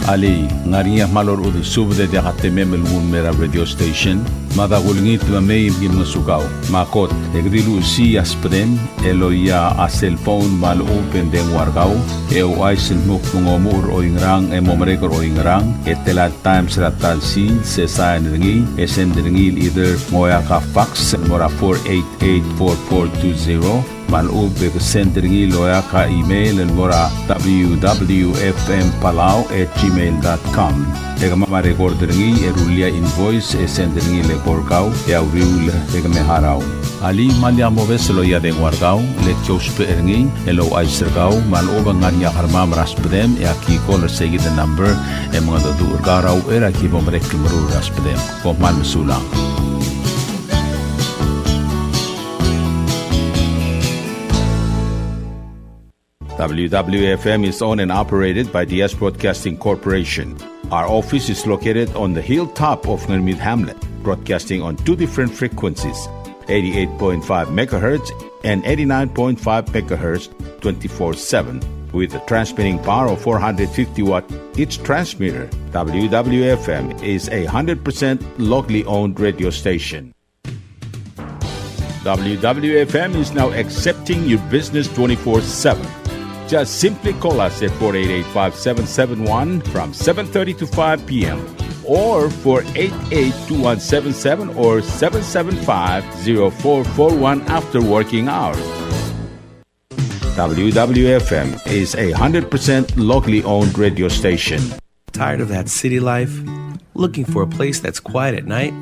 Ali, ngariya malor udu subde de hatemem el mera radio station. Madagulingit mamay mga sugaw. Makot, egdilu si aspren, eloya a cellphone malupen deng wargaw, ay sinmuk mungomur o ingrang, momarekor o ingrang, telat times ratal sil, sesayan ringi, send either moya ka fax, mora 488-4420, malub send ringi loya ka email, mora WWFM Palau@gmail.com. Ega mamarecord ringi, erulia invoice, send ringi le porkaw, riul haraw. Ali malya mo veselo ya deng wargaw, le chospe ringi, elo ay sergaw, maloba nganya karmam raspedem, kiko le segi the number, mga dadu urgaraw, kibo merek meru raspedem, mal mesulang. WWFM is owned and operated by DS Broadcasting Corporation. Our office is located on the hilltop of Ngermid Hamlet, broadcasting on two different frequencies, 88.5 megahertz and 89.5 megahertz 24/7, with a transmitting power of 450 watt each transmitter. WWFM is a 100% locally owned radio station. WWFM is now accepting your business 24/7. Just simply call us at 488-5771 from 7:30 to 5 p.m. or 488-2177 or 775-0441 after working hours. WWFM is a 100% locally owned radio station. Tired of that city life? Looking for a place that's quiet at night?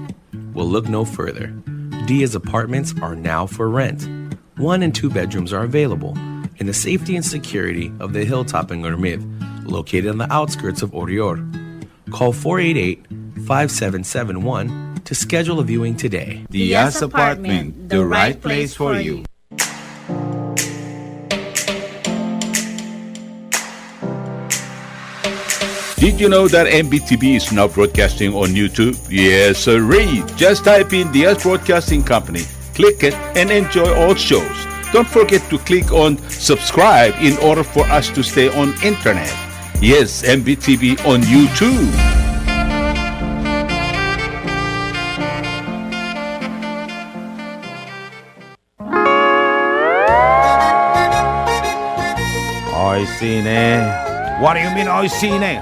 Well, look no further. Dia's apartments are now for rent. 1 and 2 bedrooms are available in the safety and security of the hilltop in Ngermid, located on the outskirts of Orior. Call 488-5771 to schedule a viewing today. Dia's Apartment, the right place for you. Did you know that MBTV is now broadcasting on YouTube? Yes, sirree. Just type in Dia's Broadcasting Company, click it, and enjoy all shows. Don't forget to click on subscribe in order for us to stay on internet. Yes, MBTV on YouTube. Oy, sine. What do you mean, oy, sine?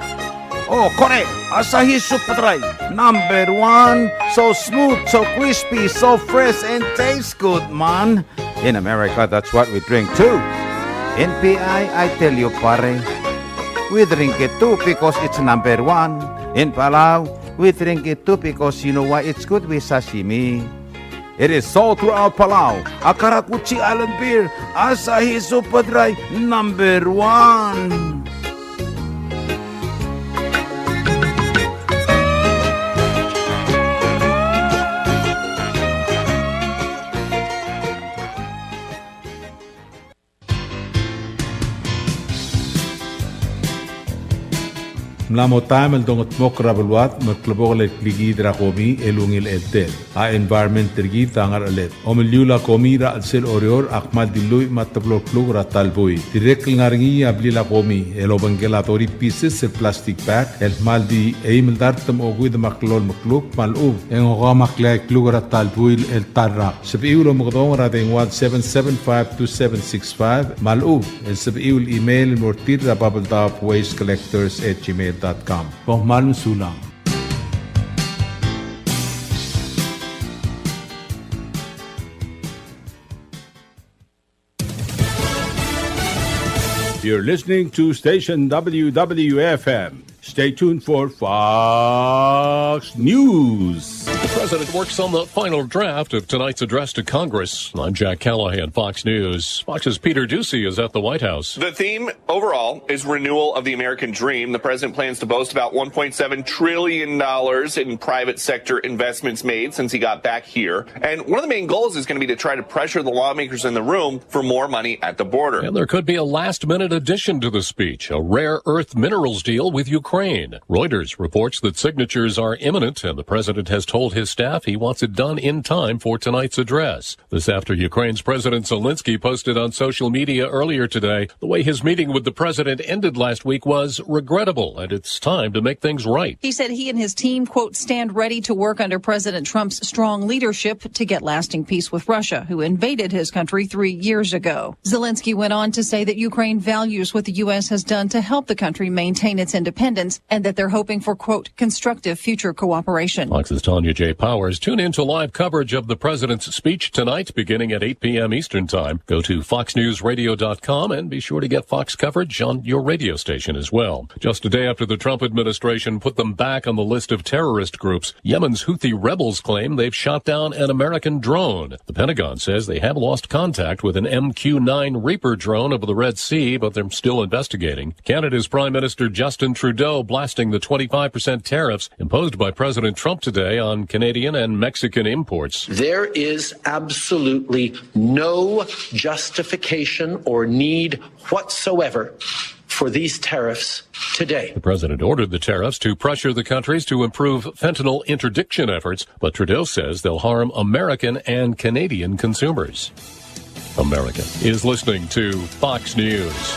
Oh, correct. Asahi Superdry. Number 1. So smooth, so crispy, so fresh, and tastes good, man. In America, that's what we drink too. In PI, I tell you, pare, we drink it too because it's number 1. In Palau, we drink it too because you know why it's good with sashimi. It is sold throughout Palau. Akarakuchi Island beer, Asahi Superdry, number 1. Mlamo time el dongot mokra belwat matlabog le kligi dra komi elungil eltel a environment tergi tangar alet omeliula komi ra alsel orior akmal dilui matablo plug ra talboi direct ngaringi abli la komi elobangelatori pieces el plastic bag el maldi eimel dartam ogud maklol makluk malub engo makle klug ra talboi el tarra sabiulo mogdong ra ding 1-775-2765 malub el sabiul email mortir ra bubbledopwastecollectors@gmail.com. Malum sulang. You're listening to station WWFM. Stay tuned for Fox News. The president works on the final draft of tonight's address to Congress. I'm Jack Callahan, Fox News. Fox's Peter Ducey is at the White House. The theme overall is renewal of the American dream. The president plans to boast about $1.7 trillion in private sector investments made since he got back here. And one of the main goals is going to be to try to pressure the lawmakers in the room for more money at the border. And there could be a last-minute addition to the speech, a rare earth minerals deal with Ukraine. Ukraine. Reuters reports that signatures are imminent, and the president has told his staff he wants it done in time for tonight's address. This after Ukraine's President Zelensky posted on social media earlier today the way his meeting with the president ended last week was regrettable, and it's time to make things right. He said he and his team, quote, stand ready to work under President Trump's strong leadership to get lasting peace with Russia, who invaded his country 3 years ago. Zelensky went on to say that Ukraine values what the U.S. has done to help the country maintain its independence and that they're hoping for, quote, constructive future cooperation. Fox's Tanya J. Powers. Tune in to live coverage of the president's speech tonight beginning at 8 p.m. Eastern Time. Go to foxnewsradio.com and be sure to get Fox coverage on your radio station as well. Just a day after the Trump administration put them back on the list of terrorist groups, Yemen's Houthi rebels claim they've shot down an American drone. The Pentagon says they have lost contact with an MQ-9 Reaper drone over the Red Sea, but they're still investigating. Canada's Prime Minister Justin Trudeau blasting the 25% tariffs imposed by President Trump today on Canadian and Mexican imports. There is absolutely no justification or need whatsoever for these tariffs today. The president ordered the tariffs to pressure the countries to improve fentanyl interdiction efforts, but Trudeau says they'll harm American and Canadian consumers. America is listening to Fox News.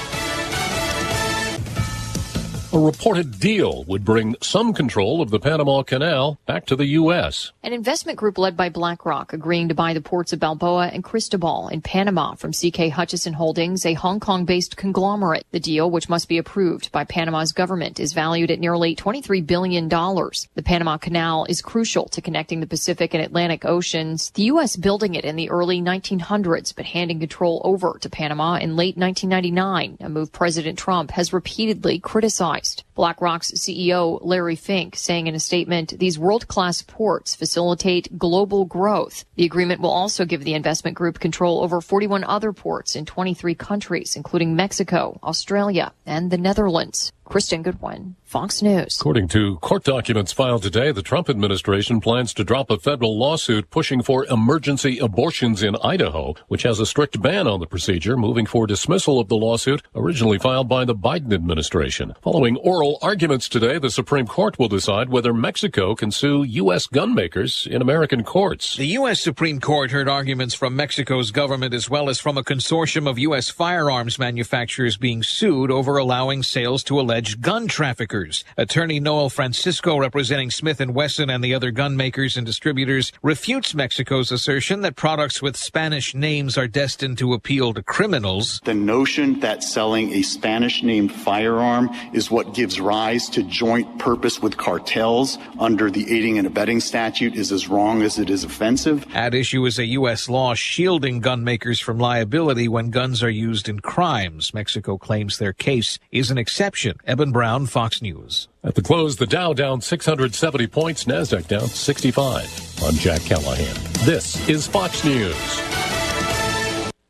A reported deal would bring some control of the Panama Canal back to the U.S. An investment group led by BlackRock agreeing to buy the ports of Balboa and Cristobal in Panama from C.K. Hutchison Holdings, a Hong Kong-based conglomerate. The deal, which must be approved by Panama's government, is valued at nearly $23 billion. The Panama Canal is crucial to connecting the Pacific and Atlantic Oceans, the U.S. building it in the early 1900s, but handing control over to Panama in late 1999, a move President Trump has repeatedly criticized. BlackRock's CEO Larry Fink saying in a statement, these world-class ports facilitate global growth. The agreement will also give the investment group control over 41 other ports in 23 countries, including Mexico, Australia, and the Netherlands. Kristen Goodwin, Fox News. According to court documents filed today, the Trump administration plans to drop a federal lawsuit pushing for emergency abortions in Idaho, which has a strict ban on the procedure, moving for dismissal of the lawsuit originally filed by the Biden administration. Following oral arguments today, the Supreme Court will decide whether Mexico can sue U.S. gun makers in American courts. The U.S. Supreme Court heard arguments from Mexico's government as well as from a consortium of U.S. firearms manufacturers being sued over allowing sales to alleged gun traffickers. Attorney Noel Francisco, representing Smith & Wesson and the other gun makers and distributors, refutes Mexico's assertion that products with Spanish names are destined to appeal to criminals. The notion that selling a Spanish-named firearm is what gives rise to joint purpose with cartels under the aiding and abetting statute is as wrong as it is offensive. At issue is a U.S. law shielding gun makers from liability when guns are used in crimes. Mexico claims their case is an exception. Eben Brown, Fox News. At the close, the Dow down 670 points, NASDAQ down 65. I'm Jack Callahan. This is Fox News.